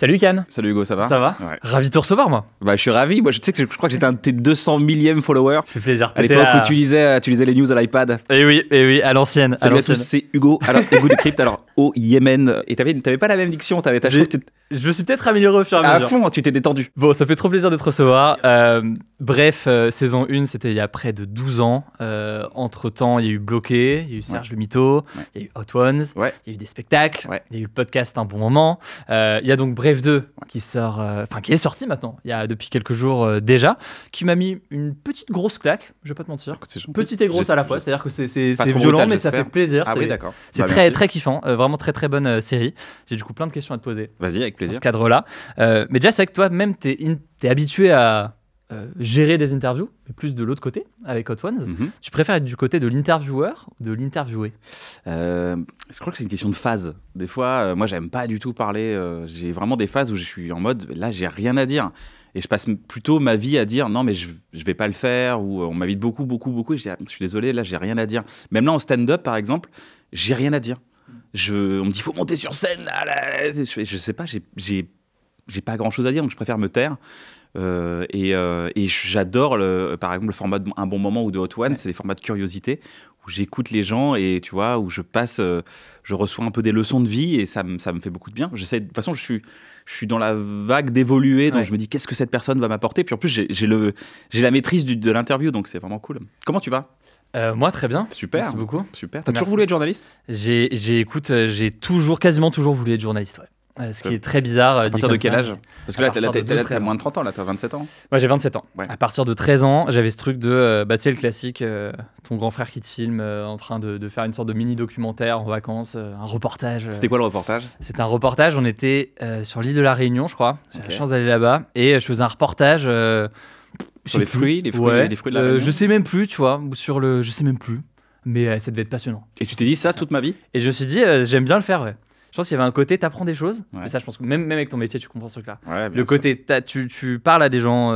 Salut Can. Salut Hugo, ça va? Ça va? Ouais. Ravi de te recevoir, moi. Bah, je suis ravi. Moi, je sais que je crois que j'étais un de tes 200 millième followers. Ça fait plaisir. À l'époque où tu lisais les news à l'iPad. Et oui, à l'ancienne. Salut à tous, c'est Hugo. Alors, Hugo du Crypt, alors au Yémen. Et t'avais pas la même diction. Je me suis peut-être amélioré au fur et à mesure. À fond, tu t'es détendu. Bon, ça fait trop plaisir de te recevoir. Bref, saison 1, c'était il y a près de 12 ans. Entre-temps, il y a eu Bloqué, il y a eu Serge le Mytho, il y a eu Hot Ones, il y a eu des spectacles, il y a eu le podcast Un Bon Moment. Il y a donc Bref 2 qui sort, qui est sorti maintenant, il y a depuis quelques jours déjà, qui m'a mis une petite grosse claque, je vais pas te mentir. Petite et grosse à la fois, c'est-à-dire que c'est violent, brutal, mais ça fait plaisir. Ah oui, d'accord. C'est très kiffant, vraiment très bonne série. J'ai du coup plein de questions à te poser. Vas-y, avec plaisir. Dans ce cadre-là. Mais déjà, c'est vrai que toi-même, t'es habitué à gérer des interviews, mais plus de l'autre côté, avec Hot Ones. Tu préfères être du côté de l'intervieweur ou de l'interviewé? Je crois que c'est une question de phase. Des fois, moi, j'aime pas du tout parler. J'ai vraiment des phases où je suis en mode, là, j'ai rien à dire. Et je passe plutôt ma vie à dire, non, mais je vais pas le faire, ou on m'invite beaucoup. Et je dis, je suis désolé, là, j'ai rien à dire. Même là, en stand-up, par exemple, j'ai rien à dire. On me dit, faut monter sur scène. Là. Je sais pas, j'ai pas grand-chose à dire, donc je préfère me taire. Et j'adore par exemple le format de Un Bon Moment ou de Hot One, c'est les formats de curiosité où j'écoute les gens et tu vois où je reçois un peu des leçons de vie et ça me fait beaucoup de bien. De toute façon je suis dans la vague d'évoluer, donc je me dis qu'est-ce que cette personne va m'apporter, puis en plus j'ai la maîtrise de l'interview, donc c'est vraiment cool. Comment tu vas? Moi très bien. Super. Merci beaucoup. Super. T'as toujours voulu être journaliste? J'ai quasiment toujours voulu être journaliste, ouais. Ce qui est très bizarre. À partir de quel âge? Parce que là, t'as moins de 30 ans, là, t'as 27 ans. Moi, j'ai 27 ans. Ouais. À partir de 13 ans, j'avais ce truc de, tu sais, le classique, ton grand frère qui te filme en train de faire une sorte de mini-documentaire en vacances, un reportage. C'était quoi le reportage? C'était un reportage, on était sur l'île de la Réunion, je crois. J'ai la chance d'aller là-bas. Et je faisais un reportage... sur les fruits de la Réunion. Je sais même plus, tu vois, ou sur le... Je sais même plus, mais ça devait être passionnant. Et tu t'es dit ça toute ma vie? Et je me suis dit, j'aime bien le faire, ouais. Je pense qu'il y avait un côté, t'apprends des choses, mais ça, je pense que même avec ton métier, tu comprends ce truc-là. Le côté, tu parles à des gens,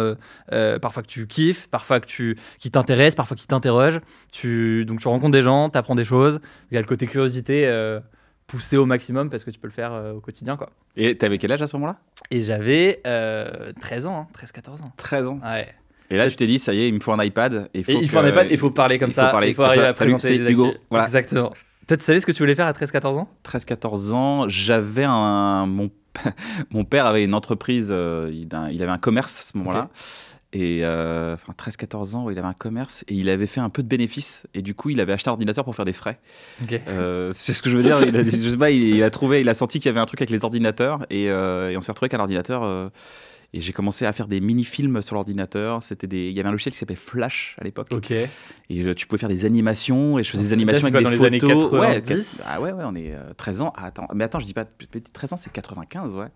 parfois que tu kiffes, parfois qui t'intéressent, parfois qui t'interrogent. Donc tu rencontres des gens, t'apprends des choses. Il y a le côté curiosité poussé au maximum parce que tu peux le faire au quotidien, quoi. Et t'avais quel âge à ce moment-là? Et j'avais 13 ans, 13-14 ans. 13 ans. Ouais. Et là, tu t'es dit, ça y est, il me faut un iPad. Il faut un iPad, il faut parler comme ça. Il faut arriver à présenter des Hugo. Voilà. Exactement. Peut-être tu savais ce que tu voulais faire à 13-14 ans? 13-14 ans, j'avais mon père avait une entreprise, il avait un commerce à ce moment-là. Okay. Et 13-14 ans, il avait un commerce et il avait fait un peu de bénéfices. Et du coup, il avait acheté un ordinateur pour faire des frais. Okay. C'est ce que je veux dire. Je sais pas, il a senti qu'il y avait un truc avec les ordinateurs. Et on s'est retrouvé avec un ordinateur... Et j'ai commencé à faire des mini-films sur l'ordinateur. Il y avait un logiciel qui s'appelait Flash à l'époque. Ok. Et tu pouvais faire des animations. Et je faisais des animations avec des photos. Dans les années 90. Ouais, on est 13 ans. Ah, attends, je dis pas 13 ans, c'est 95, ouais.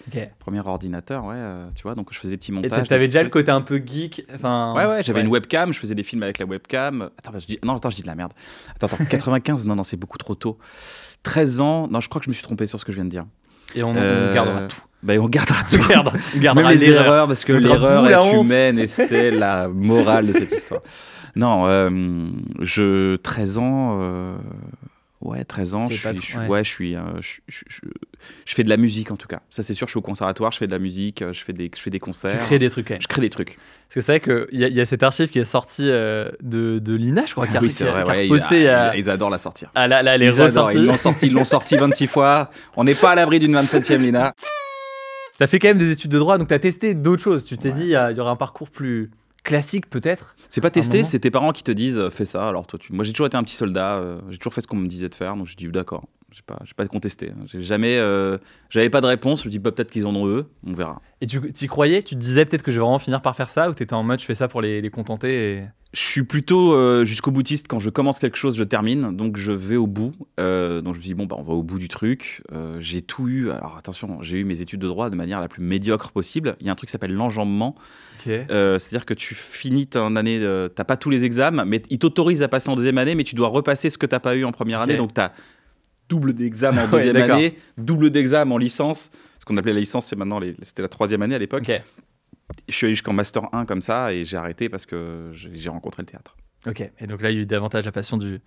Ok. Premier ordinateur, ouais. Tu vois, donc je faisais des petits montages. Et t'avais déjà le côté un peu geek. Ouais, j'avais une webcam. Je faisais des films avec la webcam. Attends, je dis de la merde. Attends, 95, non, c'est beaucoup trop tôt. 13 ans, non, je crois que je me suis trompé sur ce que je viens de dire. Et on gardera tout. On gardera tout. On gardera même les erreurs, parce que l'erreur est humaine et c'est la morale de cette histoire. Non, 13 ans... Ouais, 13 ans, je fais de la musique en tout cas. Ça c'est sûr, je suis au conservatoire, je fais de la musique, je fais des concerts. Tu crées des trucs, Je crée des trucs. Parce que c'est vrai qu'il y a cet archive qui est sorti de l'INA, je crois, qui c'est vrai, ils adorent la sortir. Ah là, elle est ressortie. Ils l'ont sorti 26 fois. On n'est pas à l'abri d'une 27e l'INA. T'as fait quand même des études de droit, donc t'as testé d'autres choses. Tu t'es dit, il y aura un parcours plus classique peut-être. C'est pas testé, c'est tes parents qui te disent fais ça. Alors toi, moi j'ai toujours été un petit soldat, j'ai toujours fait ce qu'on me disait de faire, donc je dis d'accord. J'ai pas contesté. J'avais pas de réponse. Je me dis peut-être qu'ils en ont eux, on verra. Et tu y croyais? Tu te disais peut-être que je vais vraiment finir par faire ça, ou t'étais en mode je fais ça pour les contenter Je suis plutôt jusqu'au boutiste. Quand je commence quelque chose, je termine. Donc je vais au bout. Donc je me dis on va au bout du truc. J'ai tout eu. Alors attention, j'ai eu mes études de droit de manière la plus médiocre possible. Il y a un truc qui s'appelle l'enjambement. Okay. C'est-à-dire que tu finis ton année, t'as pas tous les examens, mais ils t'autorisent à passer en deuxième année, mais tu dois repasser ce que t'as pas eu en première année. Donc t'as double d'examen en deuxième année, double d'examen en licence. Ce qu'on appelait la licence, c'était la troisième année à l'époque. Okay. Je suis allé jusqu'en Master 1 comme ça et j'ai arrêté parce que j'ai rencontré le théâtre. Ok, et donc là, il y a eu davantage la passion du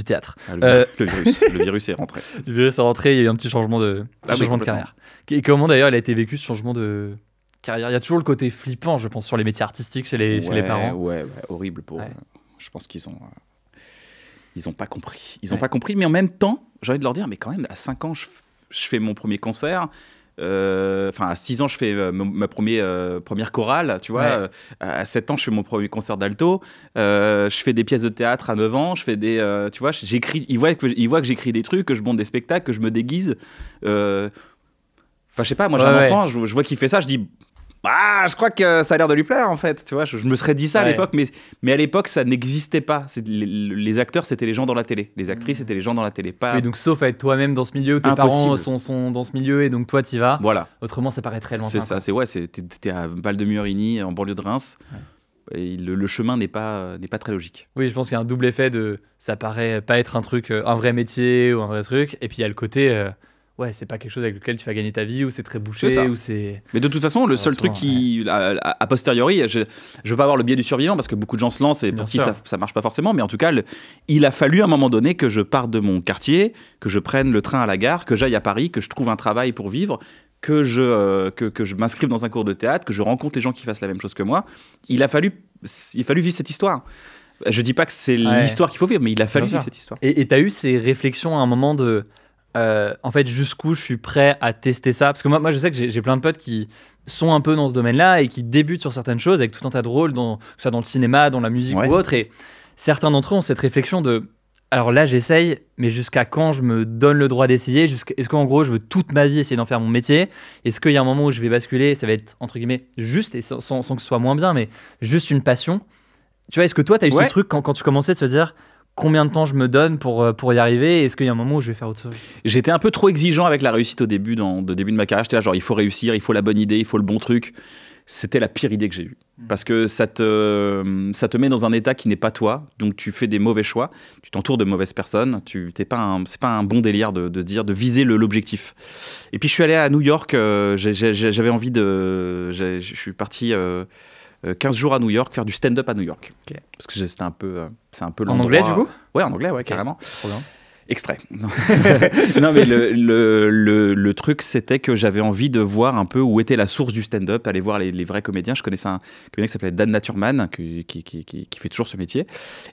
théâtre. Ah, le virus est rentré. Le virus est rentré, il y a eu un petit changement de carrière. Et comment d'ailleurs il a été vécu ce changement de carrière? Il y a toujours le côté flippant, je pense, sur les métiers artistiques chez les parents. Ouais, horrible pour eux. Je pense qu'ils ont... Ils n'ont pas compris. Ils n'ont pas compris, mais en même temps, j'ai envie de leur dire, mais quand même, à 5 ans, je fais mon premier concert. À 6 ans, je fais ma première chorale, tu vois. À 7 ans, je fais mon premier concert d'alto. Je fais des pièces de théâtre à 9 ans. Je fais des... tu vois, j'écris... Ils voient que j'écris des trucs, que je monte des spectacles, que je me déguise. Je sais pas, moi, j'ai un enfant, je vois qu'il fait ça, je dis... Ah, je crois que ça a l'air de lui plaire en fait, tu vois. Je me serais dit ça à l'époque, mais à l'époque ça n'existait pas. Les acteurs c'était les gens dans la télé, les actrices c'était les gens dans la télé. Pas... Oui, donc sauf à être toi-même dans ce milieu, où tes parents sont dans ce milieu et donc toi t'y vas. Voilà. Autrement ça paraît très lointain. C'est ça, t'étais à Val-de-Murigny en banlieue de Reims. Et le chemin n'est pas très logique. Oui, je pense qu'il y a un double effet de ça paraît pas être un truc, un vrai métier ou un vrai truc, et puis il y a le côté. C'est pas quelque chose avec lequel tu vas gagner ta vie, ou c'est très bouché, ou c'est... Mais de toute façon, le seul truc qui, a posteriori, je veux pas avoir le biais du survivant, parce que beaucoup de gens se lancent et pour qui ça marche pas forcément, mais en tout cas, il a fallu à un moment donné que je parte de mon quartier, que je prenne le train à la gare, que j'aille à Paris, que je trouve un travail pour vivre, que je m'inscrive dans un cours de théâtre, que je rencontre les gens qui fassent la même chose que moi. Il a fallu vivre cette histoire. Je dis pas que c'est l'histoire qu'il faut vivre, mais il a fallu vivre cette histoire. Et t'as eu ces réflexions à un moment de... en fait, jusqu'où je suis prêt à tester ça? Parce que moi je sais que j'ai plein de potes qui sont un peu dans ce domaine-là et qui débutent sur certaines choses avec tout un tas de rôles, que ce soit dans le cinéma, dans la musique ou autre. Et certains d'entre eux ont cette réflexion de... Alors là, j'essaye, mais jusqu'à quand je me donne le droit d'essayer? Est-ce qu'en gros, je veux toute ma vie essayer d'en faire mon métier? Est-ce qu'il y a un moment où je vais basculer? Ça va être, entre guillemets, juste, et sans que ce soit moins bien, mais juste une passion. Tu vois, est-ce que toi, tu as eu ce truc quand tu commençais de te dire... Combien de temps je me donne pour y arriver? Est-ce qu'il y a un moment où je vais faire autre chose? J'étais un peu trop exigeant avec la réussite au début de ma carrière. J'étais là, genre, il faut réussir, il faut la bonne idée, il faut le bon truc. C'était la pire idée que j'ai eue. Parce que ça te met dans un état qui n'est pas toi. Donc, tu fais des mauvais choix. Tu t'entoures de mauvaises personnes. C'est pas un bon délire de viser l'objectif. Et puis, je suis allé à New York. J'avais envie de... Je suis parti... 15 jours à New York, faire du stand-up à New York. Okay. Parce que c'est un peu l'endroit... En anglais, du coup? Ouais, en anglais, carrément. Trop bien. Extrait. Non, mais le truc, c'était que j'avais envie de voir un peu où était la source du stand-up, aller voir les vrais comédiens. Je connaissais un comédien qui s'appelait Dan Naturman, qui fait toujours ce métier,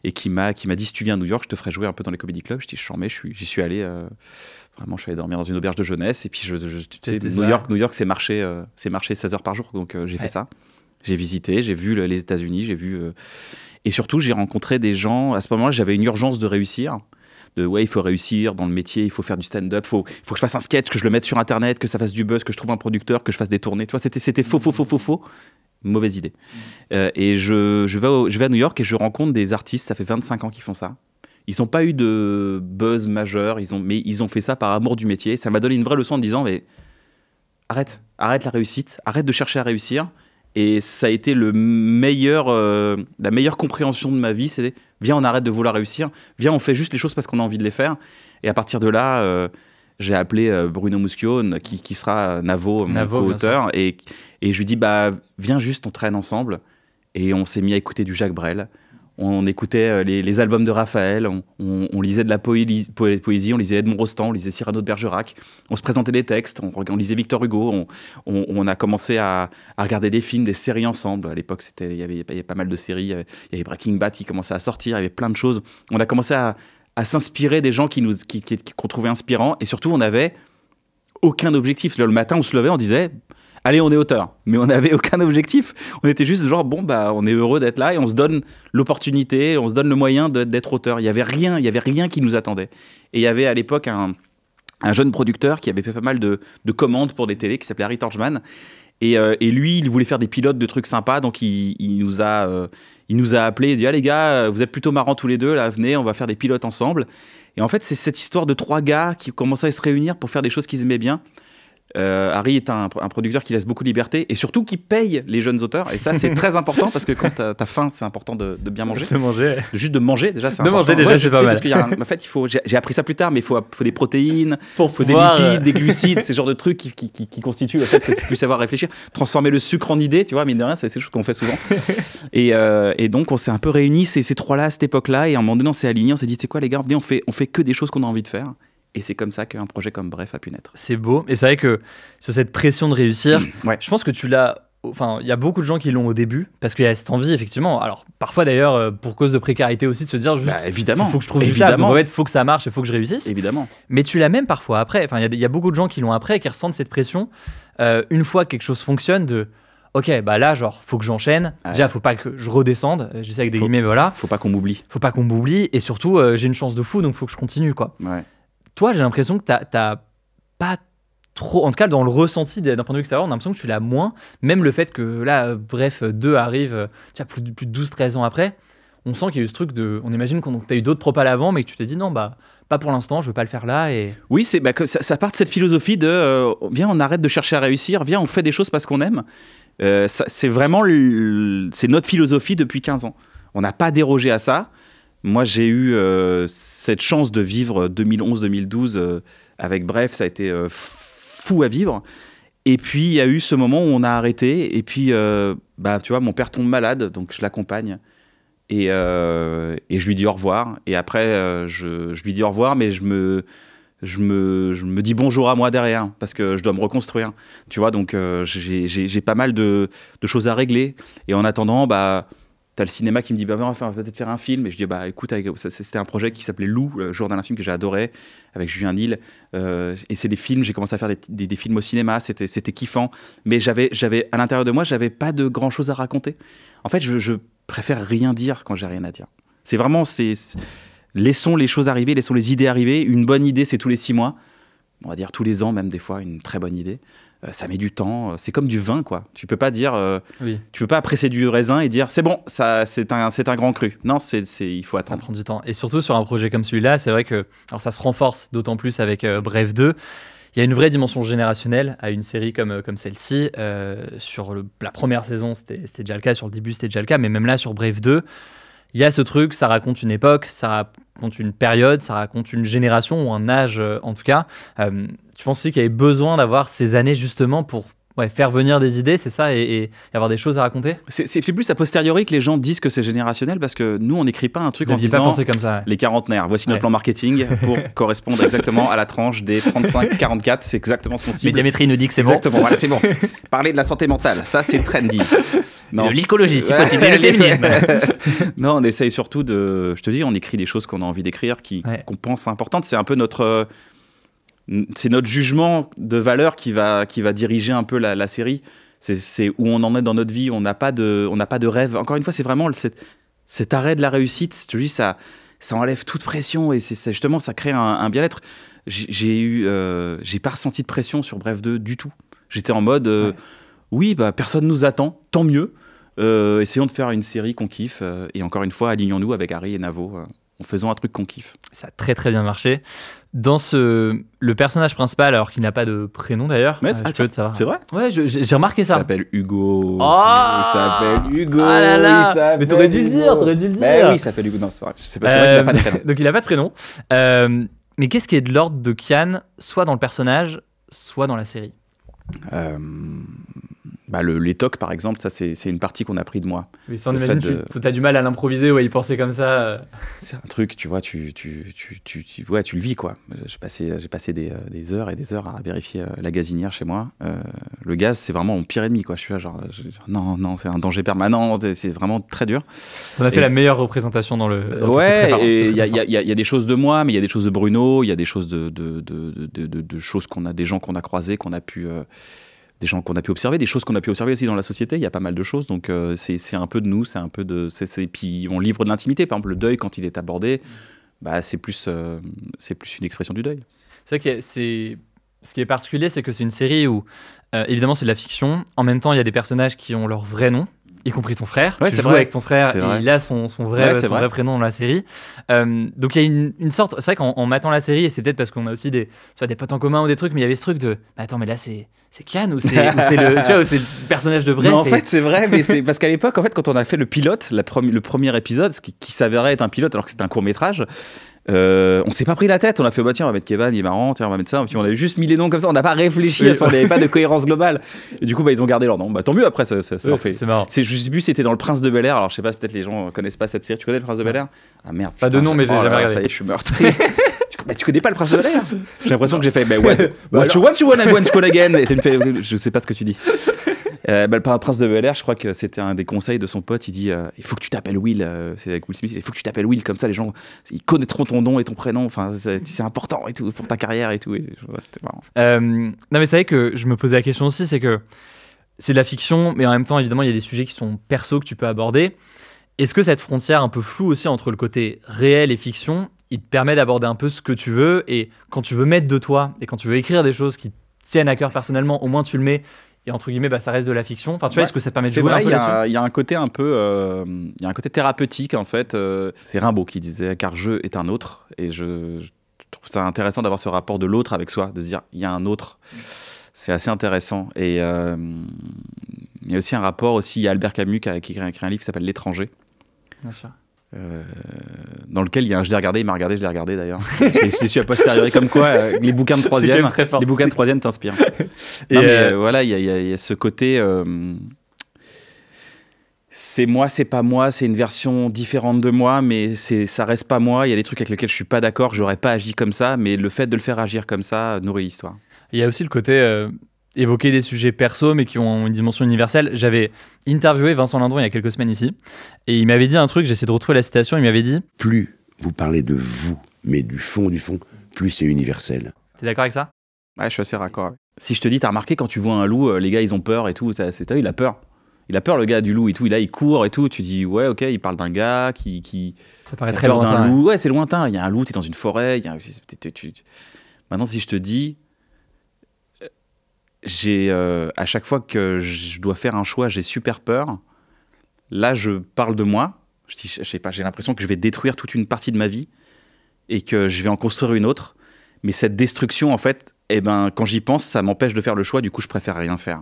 et qui m'a dit, si tu viens à New York, je te ferai jouer un peu dans les comedy clubs. Je dis, j'y suis allé... Vraiment, je suis allé dormir dans une auberge de jeunesse, et puis tu sais, New York, c'est marché 16 heures par jour, donc j'ai fait ça. J'ai visité, j'ai vu les États-Unis, j'ai vu... Et surtout, j'ai rencontré des gens... À ce moment-là, j'avais une urgence de réussir. Il faut réussir dans le métier, il faut faire du stand-up, il faut que je fasse un sketch, que je le mette sur Internet, que ça fasse du buzz, que je trouve un producteur, que je fasse des tournées. Tu vois, c'était faux. Mauvaise idée. Et je vais à New York et je rencontre des artistes, ça fait 25 ans qu'ils font ça. Ils n'ont pas eu de buzz majeur, mais ils ont fait ça par amour du métier. Ça m'a donné une vraie leçon en me disant, mais arrête la réussite, arrête de chercher à réussir. Et ça a été la meilleure compréhension de ma vie, c'est viens, on arrête de vouloir réussir, viens, on fait juste les choses parce qu'on a envie de les faire. Et à partir de là, j'ai appelé Bruno Muschio, qui sera Navo, mon co-auteur, et je lui dis, viens juste, on traîne ensemble. Et on s'est mis à écouter du Jacques Brel. On écoutait les albums de Raphaël, on lisait de la poésie, on lisait Edmond Rostand, on lisait Cyrano de Bergerac, on se présentait des textes, on lisait Victor Hugo, on a commencé à regarder des films, des séries ensemble. À l'époque, il y avait pas mal de séries, il y avait Breaking Bad qui commençait à sortir, il y avait plein de choses. On a commencé à s'inspirer des gens qu'on trouvait inspirants, et surtout, on n'avait aucun objectif. Le matin, on se levait, on disait... Allez, on est auteur. Mais on n'avait aucun objectif. On était juste genre, on est heureux d'être là et on se donne l'opportunité, on se donne le moyen d'être auteur. Il y avait rien qui nous attendait. Et il y avait à l'époque un jeune producteur qui avait fait pas mal de commandes pour des télés, qui s'appelait Harry Torchman. Et lui, il voulait faire des pilotes de trucs sympas, donc il nous a appelés, il dit, ah les gars, vous êtes plutôt marrants tous les deux, là, venez, on va faire des pilotes ensemble. Et en fait, c'est cette histoire de 3 gars qui commençaient à se réunir pour faire des choses qu'ils aimaient bien. Harry est un producteur qui laisse beaucoup de liberté et surtout qui paye les jeunes auteurs. Et ça, c'est très important parce que quand t'as faim, c'est important de bien manger. De manger. Juste de manger, déjà, c'est important. De manger, déjà, c'est pas mal. Parce qu'il y a en fait, j'ai appris ça plus tard, mais il faut des protéines, faut des lipides, des glucides, ces genres de trucs qui constituent le fait que tu puisses savoir réfléchir. Transformer le sucre en idée, tu vois, mine de rien, c'est des choses qu'on fait souvent. Et donc, on s'est un peu réunis, ces trois-là, à cette époque-là, et à un moment donné, on s'est alignés, on s'est dit, c'est quoi, les gars, venez, on fait que des choses qu'on a envie de faire. Et c'est comme ça qu'un projet comme Bref a pu naître. C'est beau. Et c'est vrai que sur cette pression de réussir, je pense que tu l'as... Enfin, il y a beaucoup de gens qui l'ont au début, parce qu'il y a cette envie, effectivement. Alors, parfois d'ailleurs, pour cause de précarité aussi, de se dire juste... évidemment. Il faut que je trouve du taf. Donc en fait, il faut que ça marche, il faut que je réussisse. Évidemment. Mais tu l'as même parfois après. Enfin, il y a beaucoup de gens qui l'ont après et qui ressentent cette pression. Une fois que quelque chose fonctionne, de... Ok, bah là, genre, faut que j'enchaîne. Déjà, faut pas que je redescende. Je sais avec des guillemets, voilà. Faut pas qu'on m'oublie. Faut pas qu'on m'oublie. Et surtout, j'ai une chance de fou, donc faut que je continue, quoi. Ouais. Toi, j'ai l'impression que t'as pas trop, en tout cas dans le ressenti d'un point de vue extérieur, on a l'impression que tu l'as moins. Même le fait que là, Bref 2 arrive plus de 12-13 ans après, on sent qu'il y a eu ce truc de... On imagine que tu as eu d'autres propals avant, mais que tu t'es dit non, bah pas pour l'instant, je veux pas le faire là. Et... Oui, que ça part de cette philosophie de viens, on arrête de chercher à réussir, viens, on fait des choses parce qu'on aime. C'est vraiment c'est notre philosophie depuis 15 ans. On n'a pas dérogé à ça. Moi, j'ai eu cette chance de vivre 2011-2012 avec Bref, ça a été fou à vivre. Et puis, il y a eu ce moment où on a arrêté. Et puis, tu vois, mon père tombe malade, donc je l'accompagne. Et je lui dis au revoir. Et après, je lui dis au revoir, mais je me dis bonjour à moi derrière, parce que je dois me reconstruire. Tu vois, donc j'ai pas mal de choses à régler. Et en attendant, t'as le cinéma qui me dit on va peut-être faire un film, et je dis écoute, c'était un projet qui s'appelait Lou, le jour d'un film que j'ai adoré avec Julien Nil, et c'est des films, j'ai commencé à faire des films au cinéma, c'était kiffant, mais j'avais à l'intérieur de moi, j'avais pas de grand chose à raconter. En fait, je préfère rien dire quand j'ai rien à dire. C'est vraiment laissons les choses arriver, laissons les idées arriver. Une bonne idée, c'est tous les 6 mois, on va dire tous les ans, même des fois une très bonne idée. Ça met du temps, c'est comme du vin, quoi. Tu peux pas dire, tu peux pas presser du raisin et dire c'est bon, ça c'est un grand cru. Non, il faut attendre. Ça prend du temps. Et surtout sur un projet comme celui-là, c'est vrai que alors ça se renforce d'autant plus avec Bref 2. Il y a une vraie dimension générationnelle à une série comme celle-ci. Sur la première saison, c'était déjà le cas. Sur le début, c'était déjà le cas. Mais même là, sur Bref 2, il y a ce truc, ça raconte une époque, ça raconte une période, ça raconte une génération ou un âge en tout cas. Tu penses aussi qu'il y avait besoin d'avoir ces années justement pour faire venir des idées, c'est ça, et avoir des choses à raconter? C'est plus a posteriori que les gens disent que c'est générationnel, parce que nous, on n'écrit pas un truc en disant pas pensé comme ça, les quarantenaires, voici notre plan marketing pour correspondre exactement à la tranche des 35-44, c'est exactement ce qu'on cible. Médiamétrie nous dit que c'est exactement, bon. Voilà, c'est bon. Parler de la santé mentale, ça c'est trendy. Non, de l'écologie, si possible, et le féminisme. Non, on essaye surtout je te dis, on écrit des choses qu'on a envie d'écrire, qu'on pense importantes. C'est un peu notre jugement de valeur qui va diriger un peu la série. C'est où on en est dans notre vie. On n'a pas de rêve. Encore une fois, c'est vraiment cet arrêt de la réussite. Je te dis, ça enlève toute pression, et justement, ça crée un bien-être. J'ai pas ressenti de pression sur Bref 2 du tout. J'étais en mode oui, personne nous attend, tant mieux. Essayons de faire une série qu'on kiffe. Et encore une fois, alignons-nous avec Harry et Navo en faisant un truc qu'on kiffe. Ça a très très bien marché. Dans le personnage principal, alors qu'il n'a pas de prénom d'ailleurs, c'est vrai? Ouais, j'ai remarqué ça. Il s'appelle Hugo. Oh, il s'appelle Hugo. Ah là là. Mais t'aurais dû le dire, oui, il s'appelle Hugo. Non, c'est vrai. C'est vrai qu'il n'a pas de prénom. Donc il n'a pas de prénom. Mais qu'est-ce qui est de l'ordre de Kian, soit dans le personnage, soit dans la série? Les tocs, par exemple, ça c'est une partie qu'on a pris de moi. Oui, ça on imagine, tu as du mal à l'improviser ou à y penser comme ça. C'est un truc, tu vois, tu le vis, quoi. J'ai passé des heures et des heures à vérifier la gazinière chez moi. Le gaz, c'est vraiment mon pire ennemi, quoi. Je suis là, non, c'est un danger permanent, c'est vraiment très dur. Ça m'a fait la meilleure représentation dans le et il y a des choses de moi, mais il y a des choses de Bruno, il y a des choses de choses des gens qu'on a croisés, des gens qu'on a pu observer, des choses qu'on a pu observer aussi dans la société. Il y a pas mal de choses, donc c'est un peu de nous, c'est un peu puis on livre de l'intimité. Par exemple, le deuil, quand il est abordé, c'est plus une expression du deuil. C'est vrai que ce qui est particulier, c'est que c'est une série où évidemment c'est de la fiction. En même temps, il y a des personnages qui ont leur vrai nom. y compris ton frère. Ouais, tu c'est joues vrai. avec ton frère et il a son vrai prénom dans la série. Donc il y a une sorte. C'est vrai qu'en matant la série, et c'est peut-être parce qu'on a aussi des potes en commun ou des trucs, mais il y avait ce truc de attends, mais là c'est Kian ou c'est le personnage de Bref. Non, en fait, c'est vrai, mais c'est parce qu'à l'époque, en fait, quand on a fait le pilote, le premier épisode, ce qui s'avérait être un pilote alors que c'était un court-métrage, on s'est pas pris la tête, on a fait tiens, on va mettre Kevin, il est marrant, tiens, on va mettre ça, puis on a juste mis les noms comme ça, on n'a pas réfléchi à ce moment, il n'y avait pas de cohérence globale. Et du coup, ils ont gardé leur nom. Tant mieux, après, ça leur fait. C'est marrant. Je sais plus, c'était dans Le Prince de Bel-Air, alors je sais pas, peut-être les gens connaissent pas cette série. Tu connais Le Prince de Bel-Air? Ah merde. Pas de nom, mais j'ai jamais regardé. Ça y est, je suis meurtri. Tu connais pas Le Prince de Bel-Air? J'ai l'impression que j'ai fait what you want again, et tu me fais, je sais pas ce que tu dis. Le Prince de Bel-Air, je crois que c'était un des conseils de son pote. Il dit il faut que tu t'appelles Will. C'est avec Will Smith. Il faut que tu t'appelles Will, comme ça les gens ils connaîtront ton nom et ton prénom. Enfin, c'est important et tout pour ta carrière et tout. C'était marrant. Non, mais c'est vrai que je me posais la question aussi, c'est que c'est de la fiction, mais en même temps, évidemment, il y a des sujets qui sont perso que tu peux aborder. Est-ce que cette frontière un peu floue aussi entre le côté réel et fiction, il te permet d'aborder un peu ce que tu veux, et quand tu veux mettre de toi et quand tu veux écrire des choses qui tiennent à cœur personnellement, au moins tu le mets. Et entre guillemets, ça reste de la fiction. Enfin, tu vois, est-ce que ça te permet de jouer un peu là-dessus ? Il y a un côté un peu, il y a un côté thérapeutique en fait. C'est Rimbaud qui disait car je est un autre, et je trouve ça intéressant d'avoir ce rapport de l'autre avec soi, de se dire il y a un autre. C'est assez intéressant. Et il y a aussi un rapport aussi. Il y a Albert Camus qui a écrit un livre qui s'appelle L'étranger. Bien sûr. Dans lequel il y a un je l'ai regardé, il m'a regardé, je l'ai regardé d'ailleurs. je suis a posteriori, comme quoi les bouquins de troisième t'inspirent. Et voilà, il y a ce côté c'est moi, c'est pas moi, c'est une version différente de moi, mais ça reste pas moi. Il y a des trucs avec lesquels je suis pas d'accord, j'aurais pas agi comme ça, mais le fait de le faire agir comme ça nourrit l'histoire. Il y a aussi le côté évoquer des sujets perso mais qui ont une dimension universelle. J'avais interviewé Vincent Lindon il y a quelques semaines ici, et il m'avait dit un truc, j'essaie de retrouver la citation, il m'avait dit « Plus vous parlez de vous, mais du fond, plus c'est universel. » T'es d'accord avec ça ? Ouais, je suis assez raccord. Si je te dis, t'as remarqué quand tu vois un loup, les gars ils ont peur et tout, t'as vu, il a peur. Il a peur, le gars du loup et tout, il court et tout, tu dis ouais, ok, il parle d'un gars qui ça paraît très lointain. D'un loup. Ouais, c'est lointain, il y a un loup, t'es dans une forêt, Maintenant si je te dis à chaque fois que je dois faire un choix, j'ai super peur. Là, je parle de moi. Je sais pas, j'ai l'impression que je vais détruire toute une partie de ma vie et que je vais en construire une autre. Mais cette destruction, en fait, quand j'y pense, ça m'empêche de faire le choix. Du coup, je préfère rien faire.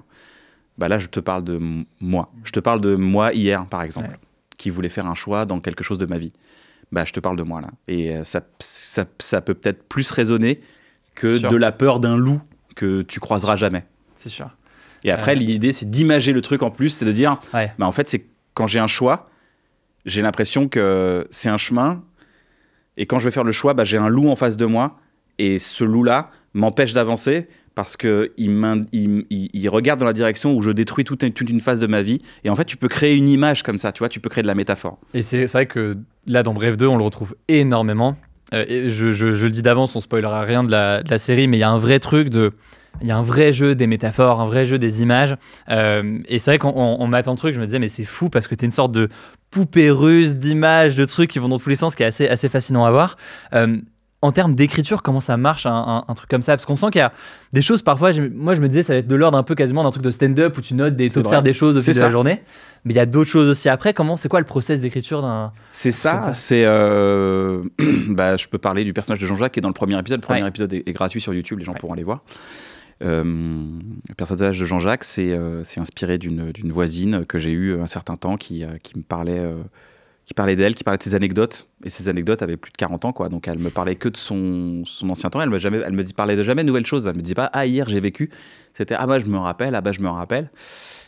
Là, je te parle de moi. Je te parle de moi hier, par exemple, qui voulait faire un choix dans quelque chose de ma vie. Je te parle de moi, là. Et ça peut peut-être plus résonner que de la peur d'un loup que tu croiseras jamais. C'est sûr. Et après, l'idée, c'est d'imager le truc en plus, c'est de dire, en fait, c'est quand j'ai un choix, j'ai l'impression que c'est un chemin, et quand je vais faire le choix, j'ai un loup en face de moi, et ce loup-là m'empêche d'avancer parce qu'il regarde dans la direction où je détruis toute une phase de ma vie. Et en fait, tu peux créer une image comme ça, tu vois, tu peux créer de la métaphore. Et c'est vrai que là, dans Bref 2, on le retrouve énormément. Et je le dis d'avance, on spoilera rien de la série, mais il y a un vrai truc il y a un vrai jeu des métaphores, un vrai jeu des images. Et c'est vrai qu'en matant le truc, je me disais, mais c'est fou parce que t'es une sorte de poupée russe d'images, de trucs qui vont dans tous les sens, qui est assez fascinant à voir. En termes d'écriture, comment ça marche un truc comme ça? Parce qu'on sent qu'il y a des choses, parfois, moi je me disais, ça va être de l'ordre un peu quasiment d'un truc de stand-up où tu notes, t'observes des choses au fil de la journée. Mais il y a d'autres choses aussi après. C'est quoi le process d'écriture d'un... C'est ça, c'est... je peux parler du personnage de Jean-Jacques qui est dans le premier épisode. Le premier épisode est gratuit sur YouTube, les gens pourront aller voir. Le personnage de Jean-Jacques, c'est inspiré d'une voisine que j'ai eue un certain temps qui me parlait... qui parlait d'elle, qui parlait de ses anecdotes, et ses anecdotes avaient plus de 40 ans, quoi. Donc elle me parlait que de son ancien temps, elle me parlait de jamais de nouvelles choses, elle me disait pas « Ah, hier j'ai vécu », c'était « Ah bah je me rappelle, ah bah je me rappelle ».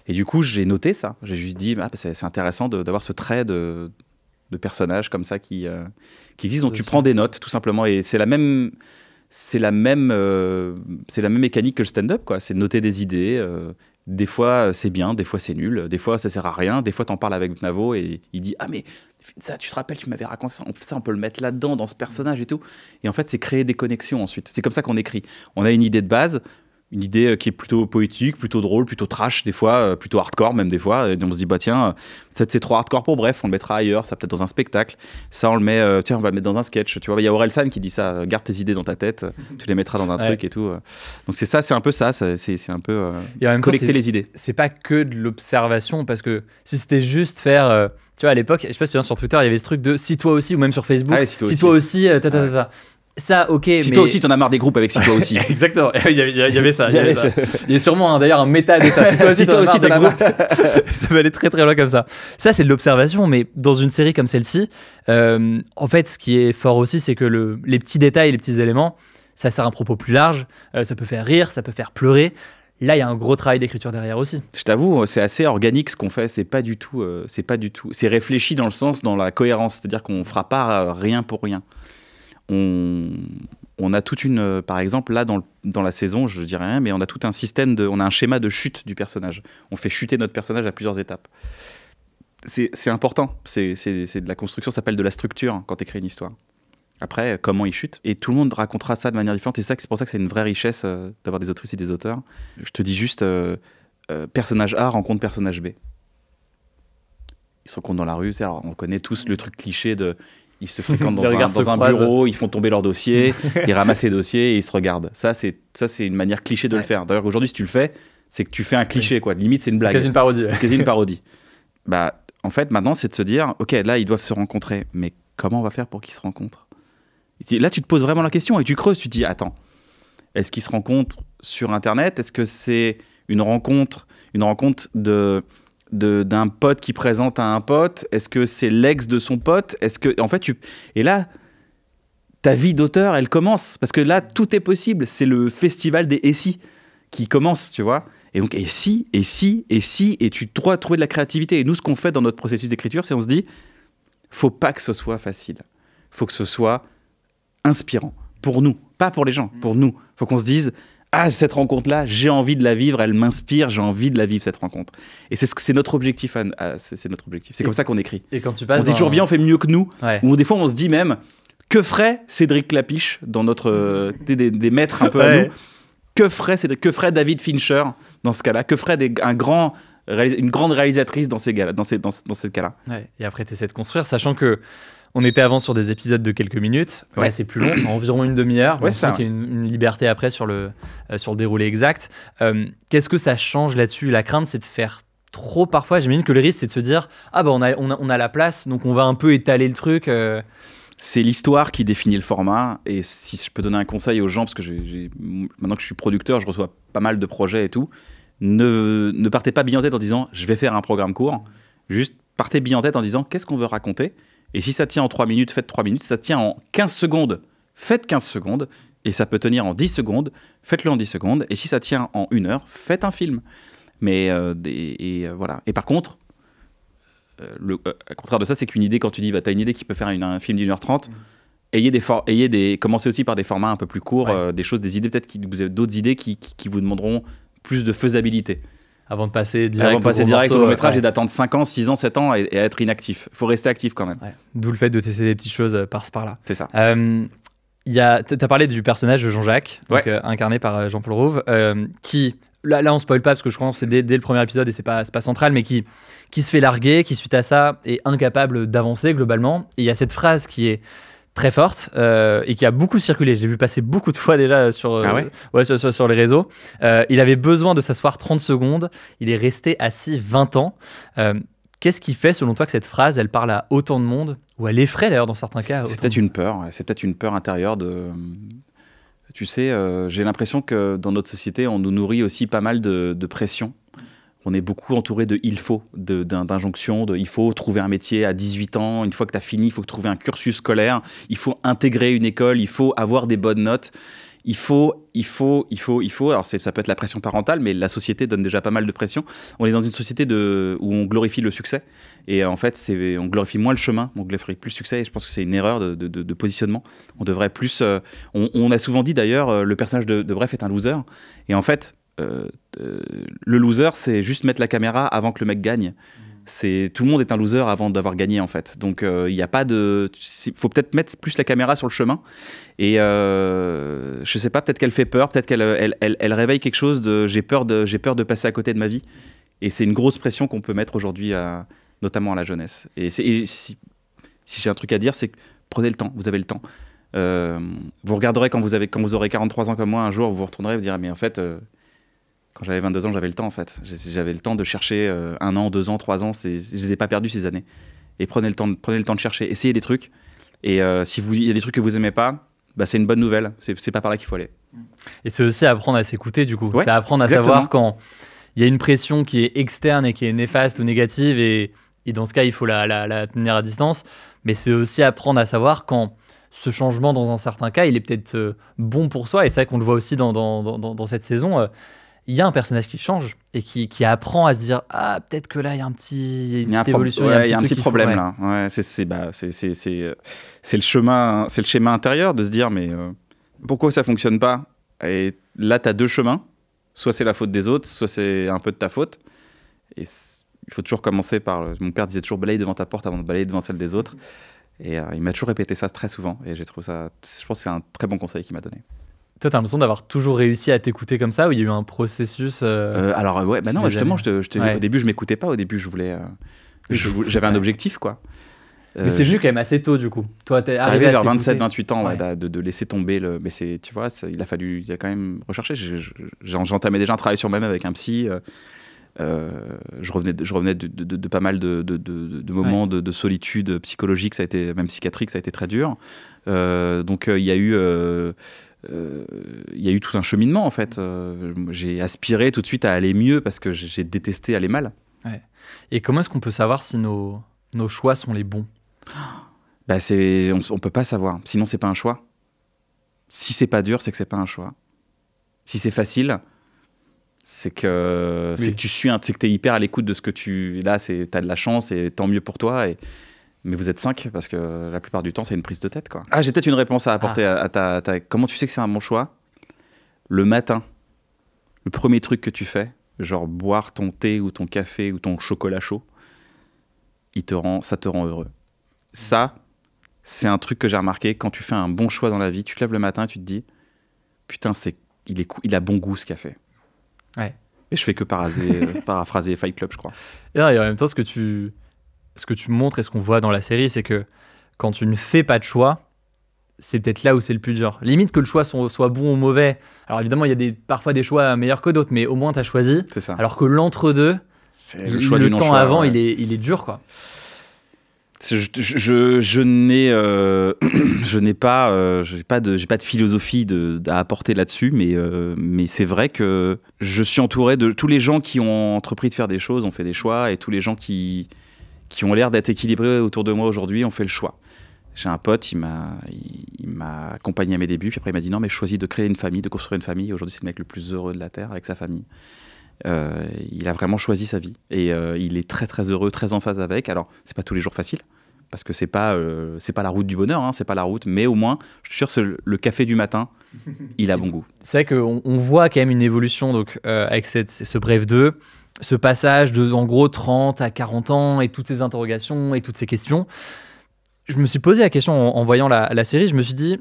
Et du coup j'ai noté ça, j'ai juste dit « c'est intéressant d'avoir ce trait de personnage comme ça qui existe », donc tu prends des notes tout simplement, et c'est la même mécanique que le stand-up, quoi. C'est de noter des idées. Des fois c'est bien, des fois c'est nul, des fois ça sert à rien, des fois t'en parles avec Navo et il dit « Ah mais ça, tu te rappelles, tu m'avais raconté ça, on peut le mettre là-dedans, dans ce personnage et tout ». Et en fait c'est créer des connexions ensuite. C'est comme ça qu'on écrit. On a une idée de base, une idée qui est plutôt poétique, plutôt drôle, plutôt trash des fois, plutôt hardcore même des fois. Et on se dit, bah tiens, c'est trop hardcore pour Bref, on le mettra ailleurs, ça peut-être dans un spectacle. Ça, on le met, tiens, on va le mettre dans un sketch. Tu vois, il y a Orelsan qui dit ça, garde tes idées dans ta tête, tu les mettras dans un truc et tout. Donc c'est ça, c'est un peu ça, c'est un peu collecter les idées. C'est pas que de l'observation, parce que si c'était juste faire... tu vois, à l'époque, je sais pas si tu viens sur Twitter, il y avait ce truc de si toi aussi, ou même sur Facebook, si toi aussi, ça, ok. Si toi aussi, t'en as marre des groupes avec si toi aussi. Exactement, il y avait ça. Il y a sûrement d'ailleurs un méta de ça. Si toi aussi, t'en as marre. Ça peut aller très très loin comme ça. Ça, c'est de l'observation, mais dans une série comme celle-ci, en fait, ce qui est fort aussi, c'est que les petits détails, les petits éléments, ça sert à un propos plus large. Ça peut faire rire, ça peut faire pleurer. Là, il y a un gros travail d'écriture derrière aussi. Je t'avoue, c'est assez organique ce qu'on fait. C'est pas du tout. C'est réfléchi dans le sens, dans la cohérence. C'est-à-dire qu'on fera pas rien pour rien. On a toute une... par exemple, là, dans la saison, je dirais rien, mais on a tout un système on a un schéma de chute du personnage. On fait chuter notre personnage à plusieurs étapes. C'est important. C'est de la construction, ça s'appelle de la structure quand tu écris une histoire. Après, comment il chute. Et tout le monde racontera ça de manière différente. Et c'est pour ça que c'est une vraie richesse d'avoir des autrices et des auteurs. Je te dis juste, personnage A rencontre personnage B. Ils se rencontrent dans la rue. Alors, on connaît tous le truc cliché de... Ils se fréquentent dans un bureau, ils font tomber leur dossier, ils ramassent les dossiers et ils se regardent. Ça, c'est une manière cliché de le faire. D'ailleurs, aujourd'hui, si tu le fais, c'est que tu fais un cliché, quoi. Limite, c'est une blague. C'est quasi une parodie. C'est quasi une parodie. Bah, en fait, maintenant, c'est de se dire, ok, là, ils doivent se rencontrer, mais comment on va faire pour qu'ils se rencontrent? Là, tu te poses vraiment la question et tu creuses. Tu te dis, attends, est-ce qu'ils se rencontrent sur Internet? Est-ce que c'est une rencontre d'un pote qui présente à un pote? Est-ce que c'est l'ex de son pote? Est-ce que, en fait, et là, ta vie d'auteur, elle commence. Parce que là, tout est possible. C'est le festival des et si qui commence, tu vois. Et donc, et si, et tu dois trouver de la créativité. Et nous, ce qu'on fait dans notre processus d'écriture, c'est on se dit, faut pas que ce soit facile. Faut que ce soit inspirant. Pour nous. Pas pour les gens, pour nous. Faut qu'on se dise, ah, cette rencontre-là, j'ai envie de la vivre, elle m'inspire, j'ai envie de la vivre, cette rencontre. Et c'est notre objectif. C'est notre objectif. C'est comme ça qu'on écrit. Et quand tu passes on se dit toujours, viens, on fait mieux que nous. Ouais. Ou des fois, on se dit même, que ferait Cédric Clapiche dans notre des maîtres un peu à nous? Que ferait David Fincher dans ce cas-là? Que ferait une grande réalisatrice dans ces cas-là? Ouais. Et après, tu essaies de construire, sachant que on était avant sur des épisodes de quelques minutes. Ouais. Là, c'est plus long, c'est environ une demi-heure. Ouais, on sent qu'il y a une liberté après sur le déroulé exact. Qu'est-ce que ça change là-dessus? La crainte, c'est de faire trop parfois. J'imagine que le risque, c'est de se dire, ah bah on a la place, donc on va un peu étaler le truc. C'est l'histoire qui définit le format. Et si je peux donner un conseil aux gens, parce que maintenant que je suis producteur, je reçois pas mal de projets et tout, ne partez pas bille en tête en disant, je vais faire un programme court. Juste partez bille en tête en disant, qu'est-ce qu'on veut raconter? Et si ça tient en 3 minutes, faites 3 minutes. Si ça tient en 15 secondes, faites 15 secondes. Et ça peut tenir en 10 secondes, faites-le en 10 secondes. Et si ça tient en 1 heure, faites un film. Mais voilà. Et par contre, à contraire de ça, c'est qu'une idée, quand tu dis, bah, tu as une idée qui peut faire un film d'1h30, commencez aussi par des formats un peu plus courts, des idées peut-être vous avez d'autres idées qui vous demanderont plus de faisabilité. Avant de passer direct au long métrage et d'attendre 5 ans, 6 ans, 7 ans et à être inactif. Il faut rester actif quand même. Ouais. D'où le fait de tester des petites choses par-ci par-là. C'est ça. T'as parlé du personnage de Jean-Jacques, incarné par Jean-Paul Rouve, qui, là on spoil pas parce que je crois que c'est dès le premier épisode et c'est pas central, mais qui se fait larguer, qui suite à ça est incapable d'avancer globalement. Et il y a cette phrase qui est très forte et qui a beaucoup circulé. Je l'ai vu passer beaucoup de fois déjà sur les réseaux. Il avait besoin de s'asseoir 30 secondes. Il est resté assis 20 ans. Qu'est-ce qui fait, selon toi, que cette phrase, elle parle à autant de monde? Ou elle effraie, d'ailleurs, dans certains cas? C'est peut-être une peur. C'est peut-être une peur intérieure de... Tu sais, j'ai l'impression que dans notre société, on nous nourrit aussi pas mal de pression. On est beaucoup entouré de « il faut », d'injonctions, il faut trouver un métier à 18 ans, une fois que tu as fini, il faut trouver un cursus scolaire, il faut intégrer une école, il faut avoir des bonnes notes, il faut. Alors ça peut être la pression parentale, mais la société donne déjà pas mal de pression. On est dans une société où on glorifie le succès, et en fait, on glorifie moins le chemin, on glorifie plus le succès, et je pense que c'est une erreur de positionnement. On devrait plus... on a souvent dit d'ailleurs, le personnage de Bref est un loser, et en fait... le loser, c'est juste mettre la caméra avant que le mec gagne. Tout le monde est un loser avant d'avoir gagné en fait. Donc il n'y a pas de... faut peut-être mettre plus la caméra sur le chemin. Et je sais pas, peut-être qu'elle fait peur, peut-être qu'elle réveille quelque chose de j'ai peur de passer à côté de ma vie. Et c'est une grosse pression qu'on peut mettre aujourd'hui, notamment à la jeunesse. Et si j'ai un truc à dire, c'est que prenez le temps, vous avez le temps. Vous regarderez quand vous aurez 43 ans comme moi, un jour, vous vous retournerez et vous direz, mais en fait, quand j'avais 22 ans, j'avais le temps en fait. J'avais le temps de chercher 1 an, 2 ans, 3 ans. Je les ai pas perdus ces années. Et prenez le temps de chercher, essayez des trucs. Et si il y a des trucs que vous aimez pas, bah, c'est une bonne nouvelle. C'est pas par là qu'il faut aller. Et c'est aussi apprendre à s'écouter du coup. Ouais, c'est apprendre à exactement. savoir quand il y a une pression qui est externe et qui est néfaste ou négative. Et dans ce cas, il faut la tenir à distance. Mais c'est aussi apprendre à savoir quand ce changement, dans un certain cas, il est peut-être bon pour soi. Et c'est vrai qu'on le voit aussi dans cette saison. Il y a un personnage qui change et qui apprend à se dire peut-être que là il y a une petite évolution, il y a un petit problème là. Ouais, c'est le schéma intérieur de se dire mais pourquoi ça fonctionne pas. Et là tu as 2 chemins, soit c'est la faute des autres, soit c'est un peu de ta faute. Et il faut toujours commencer par mon père disait toujours balaye devant ta porte avant de balayer devant celle des autres. Et il m'a toujours répété ça très souvent et j'ai trouvé ça, je pense que c'est un très bon conseil qu'il m'a donné. Toi, t'as l'impression d'avoir toujours réussi à t'écouter comme ça ou il y a eu un processus alors, ouais, bah non, justement, au début, je m'écoutais pas. Au début, j'avais un objectif, quoi. Mais c'est venu quand même assez tôt, du coup. Toi, t'es arrivé vers s'écouter. 27-28 ans, ouais. De laisser tomber le. Mais tu vois, il a quand même recherché. J'entamais déjà un travail sur moi-même avec un psy. Je revenais de pas mal de moments de solitude psychologique, ça a été, même psychiatrique, ça a été très dur. Donc, il y a eu tout un cheminement en fait. J'ai aspiré tout de suite à aller mieux parce que j'ai détesté aller mal. Ouais. Et comment est-ce qu'on peut savoir si nos choix sont les bons ? Bah on peut pas savoir, sinon c'est pas un choix. Si c'est pas dur, c'est que c'est pas un choix. Si c'est facile, c'est que tu suis, c'est que t'es hyper à l'écoute de ce que t'as de la chance et tant mieux pour toi. Mais vous êtes 5 parce que la plupart du temps, c'est une prise de tête, quoi. J'ai peut-être une réponse à apporter à ta... Comment tu sais que c'est un bon choix ? Le matin, le premier truc que tu fais, genre boire ton thé ou ton café ou ton chocolat chaud, ça te rend heureux. Ça, c'est un truc que j'ai remarqué. Quand tu fais un bon choix dans la vie, tu te lèves le matin et tu te dis « Putain, il a bon goût ce café. » Ouais. Et je fais que paraphraser Fight Club, je crois. Et en même temps, ce que tu montres et ce qu'on voit dans la série, c'est que quand tu ne fais pas de choix, c'est peut-être là où c'est le plus dur. Limite que le choix soit bon ou mauvais. Alors évidemment, il y a parfois des choix meilleurs que d'autres, mais au moins tu as choisi. C'est ça. Alors que l'entre-deux, le temps avant, il est dur, quoi. Je n'ai pas de philosophie à apporter là-dessus, mais c'est vrai que je suis entouré de tous les gens qui ont entrepris de faire des choses, ont fait des choix, et tous les gens qui ont l'air d'être équilibrés autour de moi aujourd'hui ont fait le choix. J'ai un pote, il m'a accompagné à mes débuts, puis après il m'a dit non mais je choisis de créer une famille, de construire une famille. Aujourd'hui c'est le mec le plus heureux de la Terre avec sa famille. Il a vraiment choisi sa vie et il est très très heureux, très en phase avec. Alors c'est pas tous les jours facile parce que c'est pas la route du bonheur, hein, c'est pas la route, mais au moins je suis sûr le café du matin, il a bon goût. C'est vrai qu'on voit quand même une évolution donc avec ce Bref 2, ce passage de en gros 30 à 40 ans et toutes ces interrogations et toutes ces questions. Je me suis posé la question en voyant la série, je me suis dit,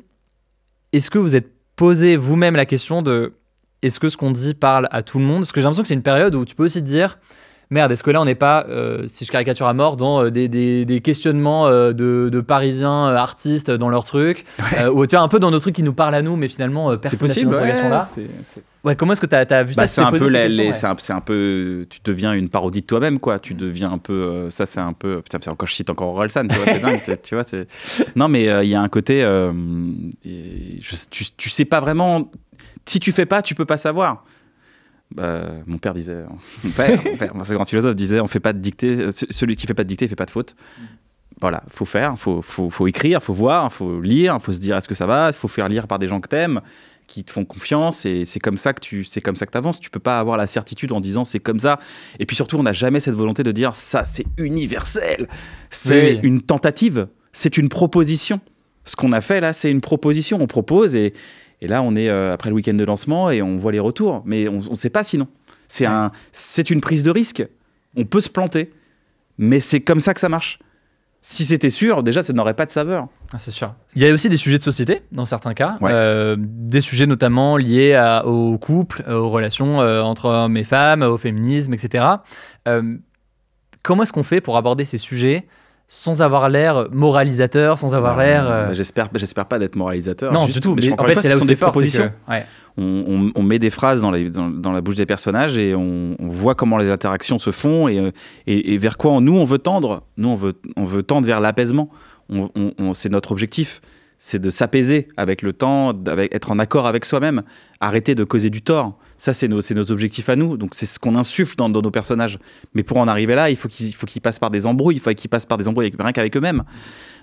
est-ce que vous êtes posé vous-même la question de est-ce que ce qu'on dit parle à tout le monde ? Parce que j'ai l'impression que c'est une période où tu peux aussi te dire merde, est-ce que là on n'est pas, si je caricature à mort, dans des questionnements de Parisiens artistes dans leurs trucs, ou tu vois, un peu dans nos trucs qui nous parlent à nous, mais finalement personne n'a ces interrogations-là. Ouais, comment est-ce que tu as vu ça ? C'est un peu, tu deviens une parodie de toi-même, quoi. Tu deviens un peu, ça c'est un peu, putain, quand je cite encore Orelsan, tu vois, c'est dingue, tu vois, c'est. Non, mais il y a un côté, tu sais pas vraiment. Si tu fais pas, tu peux pas savoir. Mon père, ce grand philosophe disait, on fait pas de dictée. Celui qui fait pas de dictée, il fait pas de faute. Voilà, faut faire, faut écrire, faut voir, faut lire, faut se dire est-ce que ça va, faut faire lire par des gens que t'aimes, qui te font confiance, et c'est comme ça que t'avances. Tu peux pas avoir la certitude en disant c'est comme ça. Et puis surtout, on n'a jamais cette volonté de dire ça c'est universel. C'est une tentative, c'est une proposition. Ce qu'on a fait là, c'est une proposition. On propose et là, on est après le week-end de lancement et on voit les retours. Mais on ne sait pas sinon. C'est une prise de risque. On peut se planter. Mais c'est comme ça que ça marche. Si c'était sûr, déjà, ça n'aurait pas de saveur. Ah, c'est sûr. Il y a aussi des sujets de société, dans certains cas. Des sujets notamment liés au couple, aux relations entre hommes et femmes, au féminisme, etc. Comment est-ce qu'on fait pour aborder ces sujets sans avoir l'air moralisateur, sans avoir l'air... J'espère pas d'être moralisateur. Non, du tout. Mais en fait, c'est là où c'est fort, propositions. On met des phrases dans la bouche des personnages et on voit comment les interactions se font et vers quoi on veut tendre. Nous, on veut tendre vers l'apaisement. C'est notre objectif. C'est de s'apaiser avec le temps, être en accord avec soi-même, arrêter de causer du tort. Ça, c'est nos objectifs à nous. Donc, c'est ce qu'on insuffle dans nos personnages. Mais pour en arriver là, il faut qu'ils passent par des embrouilles. Il faut qu'ils passent par des embrouilles rien qu'avec eux-mêmes.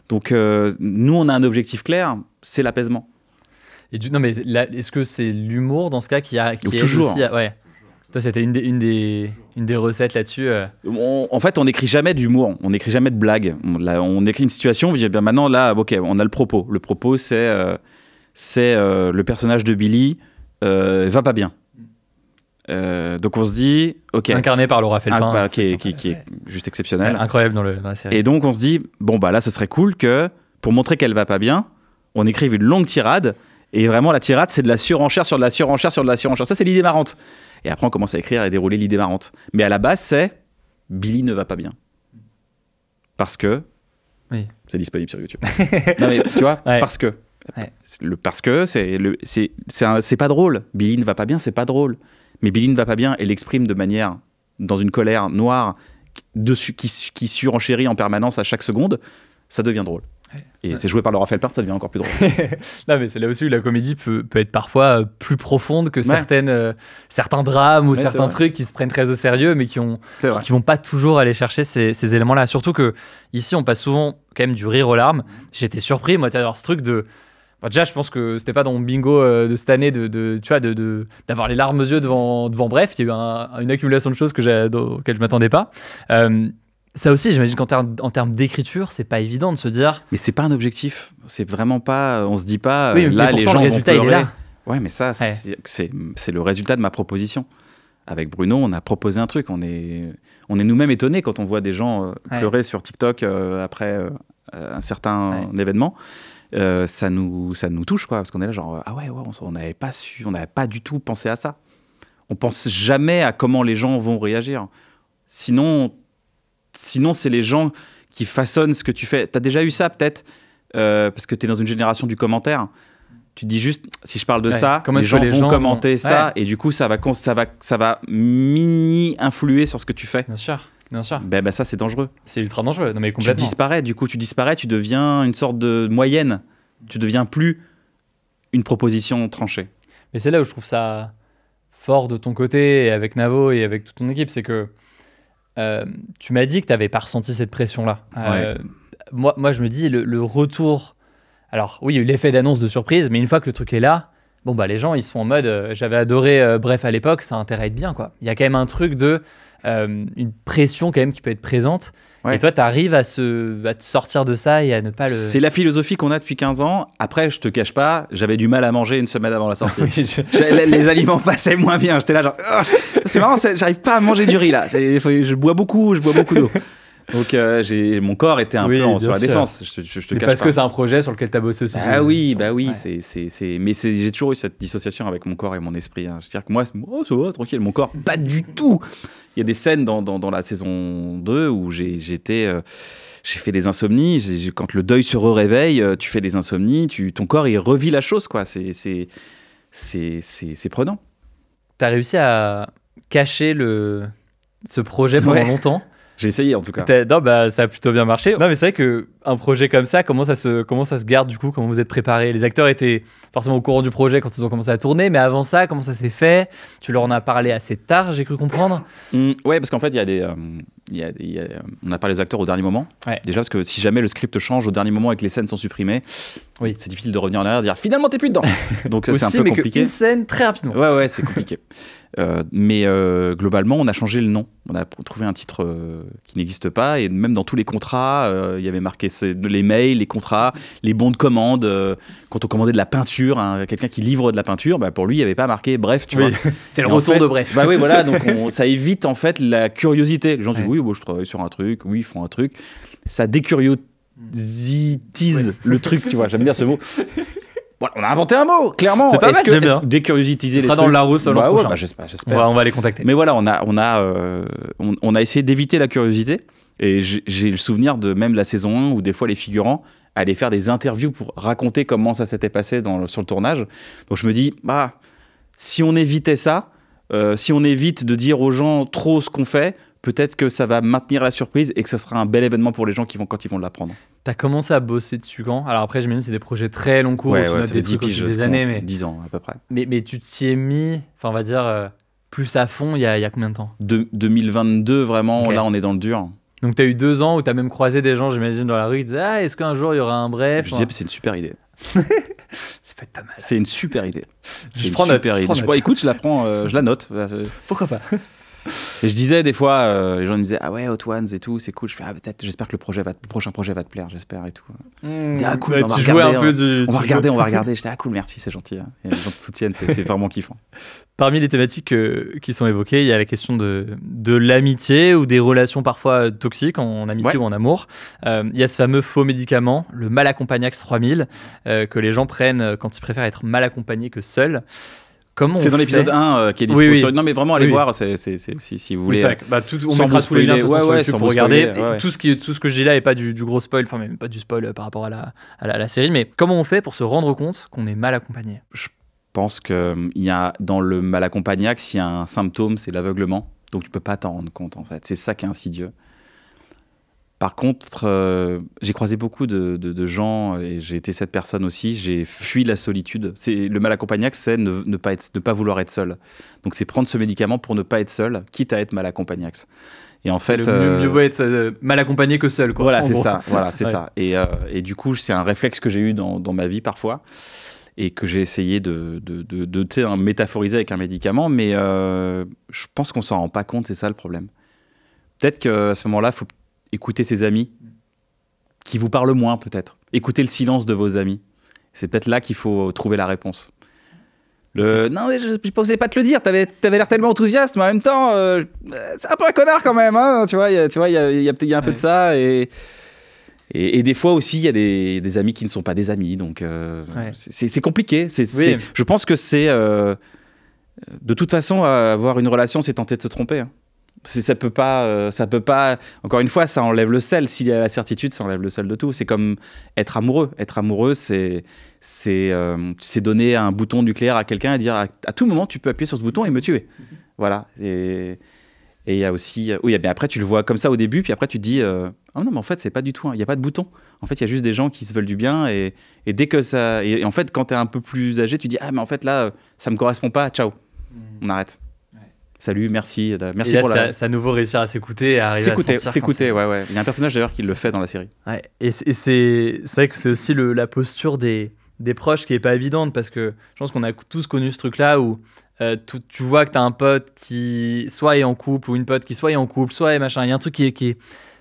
Donc, nous, on a un objectif clair, c'est l'apaisement. Non, mais là, est-ce que c'est l'humour dans ce cas qui aide toujours aussi ouais. Toi, c'était une des recettes là-dessus. En fait, on n'écrit jamais d'humour, on n'écrit jamais de blague. On écrit une situation, on dit bien maintenant là, ok, on a le propos. Le propos, c'est le personnage de Billy va pas bien. Donc on se dit, ok. Incarné par Laura Felpin, qui est juste exceptionnel, incroyable dans la série. Et donc on se dit, bon bah là, ce serait cool que pour montrer qu'elle va pas bien, on écrive une longue tirade. Et vraiment, la tirade, c'est de la surenchère sur de la surenchère sur de la surenchère. Ça, c'est l'idée marrante. Et après, on commence à écrire et dérouler l'idée marrante. Mais à la base, c'est Billy ne va pas bien. Parce que c'est disponible sur YouTube. Non, mais tu vois, parce que. Parce que c'est pas drôle. Billy ne va pas bien, c'est pas drôle. Mais Billy ne va pas bien et l'exprime de manière, dans une colère noire, qui surenchérit en permanence à chaque seconde, ça devient drôle. Et c'est joué par Laura Felpin, ça devient encore plus drôle. Non, mais c'est là aussi où la comédie peut être parfois plus profonde que certains drames ou certains trucs qui se prennent très au sérieux, mais qui vont pas toujours aller chercher ces éléments-là. Surtout que ici, on passe souvent quand même du rire aux larmes. J'étais surpris, moi, d'avoir ce truc de... déjà, je pense que c'était pas dans mon bingo de cette année d'avoir les larmes aux yeux devant Bref. Il y a eu une accumulation de choses auxquelles je m'attendais pas. Ça aussi, j'imagine qu'en termes d'écriture, c'est pas évident de se dire... Mais c'est pas un objectif. C'est vraiment pas... On se dit pas... Oui, là, les gens le résultat, vont pleurer. Il est là. Ouais, mais ça, c'est le résultat de ma proposition. Avec Bruno, on a proposé un truc. On est nous-mêmes étonnés quand on voit des gens pleurer sur TikTok après un certain événement. Ça nous touche, quoi. Parce qu'on est là genre... Ah ouais, on n'avait pas su... On n'avait pas du tout pensé à ça. On pense jamais à comment les gens vont réagir. Sinon, c'est les gens qui façonnent ce que tu fais. T'as déjà eu ça, peut-être, parce que t'es dans une génération du commentaire. Tu te dis juste, si je parle de ça, les gens vont commenter ça, et du coup, ça va mini-influer sur ce que tu fais. Bien sûr. Ben ça, c'est dangereux. C'est ultra dangereux. Non, mais complètement. Tu disparais, tu deviens une sorte de moyenne. Tu deviens plus une proposition tranchée. Mais c'est là où je trouve ça fort de ton côté, et avec Navo et avec toute ton équipe, c'est que tu m'as dit que tu n'avais pas ressenti cette pression-là. Moi, je me dis, le retour... Alors, oui, il y a eu l'effet d'annonce de surprise, mais une fois que le truc est là, bon, bah, les gens, ils sont en mode... j'avais adoré Bref à l'époque, ça a intérêt à être bien, quoi. Il y a quand même un truc une pression quand même qui peut être présente. Ouais. Et toi, tu arrives à te sortir de ça et à ne pas le... C'est la philosophie qu'on a depuis 15 ans. Après, je te cache pas, j'avais du mal à manger une semaine avant la sortie. Les aliments passaient moins bien. J'étais là genre... c'est marrant, j'arrive pas à manger du riz là. Je bois beaucoup d'eau. Donc mon corps était un peu sur la défense. Je te cache pas. Parce que c'est un projet sur lequel tu as bossé aussi. Ah oui, bah oui. Ouais. Mais j'ai toujours eu cette dissociation avec mon corps et mon esprit. Hein. C'est-à-dire que moi, ça va, tranquille. Mon corps, pas du tout. Il y a des scènes dans la saison 2 où j'ai fait des insomnies. Quand le deuil se réveille, tu fais des insomnies. Ton corps, il revit la chose, quoi. C'est prenant. Tu as réussi à cacher ce projet pendant longtemps. J'ai essayé en tout cas. Non, bah, ça a plutôt bien marché. Non, mais c'est vrai qu'un projet comme ça, comment ça se garde du coup? Comment vous êtes préparés? Les acteurs étaient forcément au courant du projet quand ils ont commencé à tourner, mais avant ça, comment ça s'est fait? Tu leur en as parlé assez tard, j'ai cru comprendre. Ouais, parce qu'en fait, on a parlé aux acteurs au dernier moment. Ouais. Déjà, parce que si jamais le script change au dernier moment et que les scènes sont supprimées, c'est difficile de revenir en arrière et de dire finalement t'es plus dedans. Donc ça, c'est un peu compliqué. Une scène très rapidement. Ouais, c'est compliqué. Mais globalement, on a changé le nom. On a trouvé un titre qui n'existe pas. Et même dans tous les contrats, il y avait marqué les mails, les contrats, les bons de commande. Quand on commandait de la peinture, quelqu'un qui livre de la peinture, pour lui, il n'y avait pas marqué bref, tu vois. C'est le retour de bref. Oui, voilà. Donc ça évite en fait la curiosité. Les gens disent oui, je travaille sur un truc. Oui, ils font un truc. Ça décuriositise le truc, tu vois. J'aime bien ce mot. Bon, on a inventé un mot, clairement. C'est pas mal, j'aime bien. Décuriositiser les trucs. Ce sera dans le Larousse l'an prochain. J'espère. On va les contacter. Mais voilà, on a essayé d'éviter la curiosité. Et j'ai le souvenir de même la saison 1 où des fois les figurants allaient faire des interviews pour raconter comment ça s'était passé sur le tournage. Donc je me dis, si on évitait ça, si on évite de dire aux gens trop ce qu'on fait, peut-être que ça va maintenir la surprise et que ce sera un bel événement pour les gens quand ils vont l'apprendre. T'as commencé à bosser dessus quand? Alors après, j'imagine c'est des projets très long cours, tu notes des trucs depuis des années. Mais 10 ans à peu près. Mais tu t'y es mis, on va dire, plus à fond il y a combien de temps? 2022, vraiment, okay. Là on est dans le dur. Donc t'as eu 2 ans où t'as même croisé des gens, j'imagine, dans la rue, qui disaient est-ce qu'un jour il y aura un bref? Je disais, c'est une super idée. Ça peut être pas mal. C'est une super idée. Je prends note. Écoute, je la prends, je la note. Pourquoi pas? Et je disais des fois, les gens me disaient ah ouais, Hot Ones et tout, c'est cool. Je fais peut-être, j'espère que le prochain projet va te plaire, j'espère et tout. Cool, on va regarder. J'étais cool, merci, c'est gentil. Hein. Et les gens te soutiennent, c'est vraiment kiffant. Parmi les thématiques qui sont évoquées, il y a la question de l'amitié ou des relations parfois toxiques en amitié ou en amour. Il y a ce fameux faux médicament, le Malaccompagnax 3000, que les gens prennent quand ils préfèrent être mal accompagnés que seuls. C'est dans l'épisode 1 qui est disponible sur... Non mais vraiment allez voir, si vous voulez. C'est vrai on mettra tous les liens sur YouTube pour regarder. Tout ce que je dis là n'est pas du gros spoil, enfin même pas du spoil par rapport à la série, mais comment on fait pour se rendre compte qu'on est mal accompagné? Je pense qu'il y a dans le Malaccompagnax, il y a un symptôme, c'est l'aveuglement, donc tu peux pas t'en rendre compte en fait, c'est ça qui est insidieux. Par contre, j'ai croisé beaucoup de gens, et j'ai été cette personne aussi, j'ai fui la solitude. Le Malaccompagnax, c'est ne pas vouloir être seul. Donc c'est prendre ce médicament pour ne pas être seul, quitte à être Malaccompagnax. Et en fait, mieux vaut être mal accompagné que seul, quoi. Voilà, c'est ça. Voilà, c'est ça. Et du coup, c'est un réflexe que j'ai eu dans ma vie parfois, et que j'ai essayé de métaphoriser avec un médicament, mais je pense qu'on s'en rend pas compte, c'est ça le problème. Peut-être qu'à ce moment-là, il faut écoutez ses amis qui vous parlent moins peut-être. Écoutez le silence de vos amis. C'est peut-être là qu'il faut trouver la réponse. Non mais je ne pensais pas te le dire, t'avais l'air tellement enthousiaste, mais en même temps, c'est un peu un connard quand même. Hein, tu vois, il y a un peu de ça. Et des fois aussi, il y a des amis qui ne sont pas des amis. Donc c'est compliqué. Je pense que c'est... de toute façon, avoir une relation, c'est tenter de se tromper. Hein. Ça peut pas. Encore une fois, ça enlève le sel. S'il y a la certitude, ça enlève le sel de tout. C'est comme être amoureux. Être amoureux, c'est donner un bouton nucléaire à quelqu'un et dire à tout moment, tu peux appuyer sur ce bouton et me tuer. Voilà. Et il y a aussi. Oui, mais après, tu le vois comme ça au début, puis après, tu te dis ah non, mais en fait, c'est pas du tout. Il n'y a pas de bouton. En fait, il y a juste des gens qui se veulent du bien. Et dès que ça. Et en fait, quand tu es un peu plus âgé, tu dis ah, mais en fait, là, ça me correspond pas. Ciao. On arrête. Salut, merci là, pour c'est à nouveau réussir à s'écouter et à arriver à s'écouter, ouais. Il y a un personnage d'ailleurs qui le fait dans la série. Ouais. Et c'est vrai que c'est aussi la posture des proches qui est pas évidente, parce que je pense qu'on a tous connu ce truc-là où tu vois que t'as un pote qui soit est en couple ou une pote qui soit est en couple, soit est machin. Il y a un truc qui est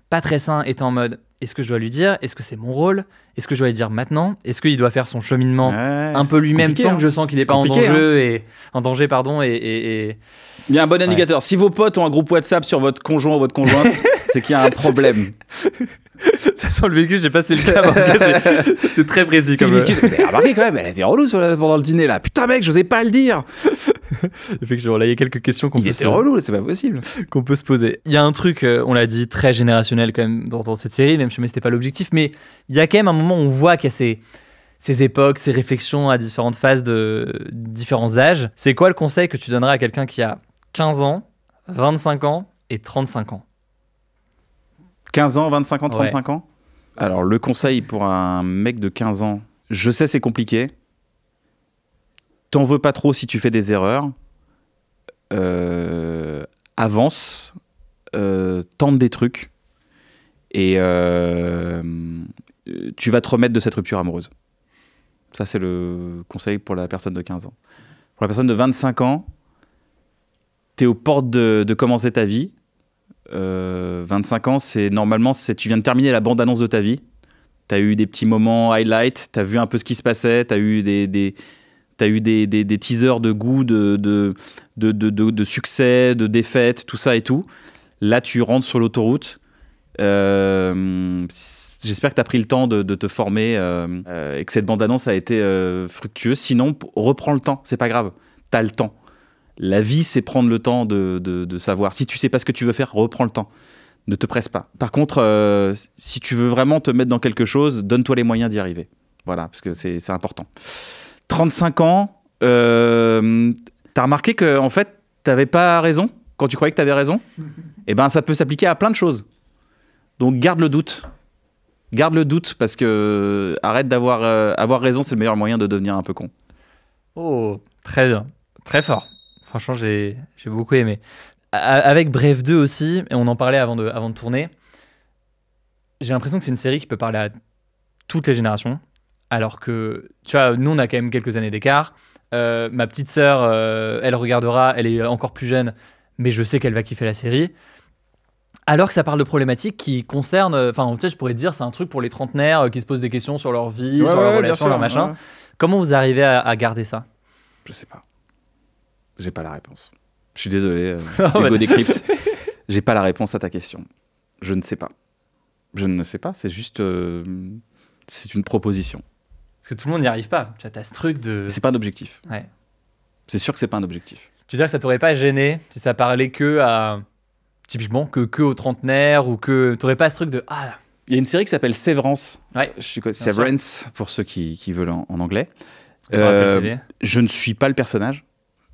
pas très sain et t'es en mode est-ce que je dois lui dire? Est-ce que c'est mon rôle? Est-ce que je dois lui dire maintenant? Est-ce qu'il doit faire son cheminement un peu lui-même tant que je sens qu'il n'est pas en danger, et Il y a un bon indicateur. Si vos potes ont un groupe WhatsApp sur votre conjoint ou votre conjointe, c'est qu'il y a un problème. Ça sent le vécu, j'ai passé le cas. C'est très précis. Vous avez remarqué quand même, elle a été relou pendant le dîner là. Putain mec, j'osais pas le dire. Effectivement, là il y a quelques questions Il était relou, c'est pas possible. Qu'on peut se poser. Il y a un truc, on l'a dit, très générationnel quand même dans cette série, même si c'était pas l'objectif, mais il y a quand même un moment où on voit qu'il y a ces époques, ces réflexions à différentes phases de différents âges. C'est quoi le conseil que tu donnerais à quelqu'un qui a 15 ans, 25 ans et 35 ans? 15 ans, 25 ans, 35 ans. Alors, le conseil pour un mec de 15 ans, je sais c'est compliqué. T'en veux pas trop si tu fais des erreurs. Avance. Tente des trucs. Et tu vas te remettre de cette rupture amoureuse. Ça, c'est le conseil pour la personne de 15 ans. Pour la personne de 25 ans, t'es aux portes de commencer ta vie. 25 ans, normalement, tu viens de terminer la bande-annonce de ta vie. T'as eu des petits moments highlight, t'as vu un peu ce qui se passait, t'as eu des teasers de goût, de succès, de défaite, tout ça et tout. Là, tu rentres sur l'autoroute. J'espère que tu as pris le temps de te former et que cette bande-annonce a été fructueuse. Sinon, reprends le temps, c'est pas grave. Tu as le temps. La vie, c'est prendre le temps de savoir. Si tu sais pas ce que tu veux faire, reprends le temps. Ne te presse pas. Par contre, si tu veux vraiment te mettre dans quelque chose, donne-toi les moyens d'y arriver. Voilà, parce que c'est important. 35 ans, t'as remarqué que en fait, t'avais pas raison quand tu croyais que t'avais raison. Eh ben, ça peut s'appliquer à plein de choses. Donc, garde le doute. Garde le doute parce que arrête avoir raison, c'est le meilleur moyen de devenir un peu con. Oh, très bien. Très fort. Franchement, j'ai beaucoup aimé. Avec Bref 2 aussi, et on en parlait avant de tourner, j'ai l'impression que c'est une série qui peut parler à toutes les générations. Alors que, tu vois, nous, on a quand même quelques années d'écart. Ma petite sœur, elle regardera, elle est encore plus jeune, mais je sais qu'elle va kiffer la série. Alors que ça parle de problématiques qui concernent... Enfin, peut-être je pourrais te dire, c'est un truc pour les trentenaires qui se posent des questions sur leur vie, sur leur relation, leur machin. Ouais. Comment vous arrivez à garder ça? Je sais pas. J'ai pas la réponse. Je suis désolé, Hugo Décrypte. J'ai pas la réponse à ta question. Je ne sais pas. Je ne sais pas, c'est juste... c'est une proposition. Parce que tout le monde n'y arrive pas. Tu as ce truc de... C'est pas un objectif. Ouais. C'est sûr que c'est pas un objectif. Tu veux dire que ça t'aurait pas gêné si ça parlait que à... Typiquement, que aux trentenaires ou que... T'aurais pas ce truc de... Ah. Il y a une série qui s'appelle Severance. Ouais. Severance, pour ceux qui veulent en anglais. Je ne suis pas le personnage.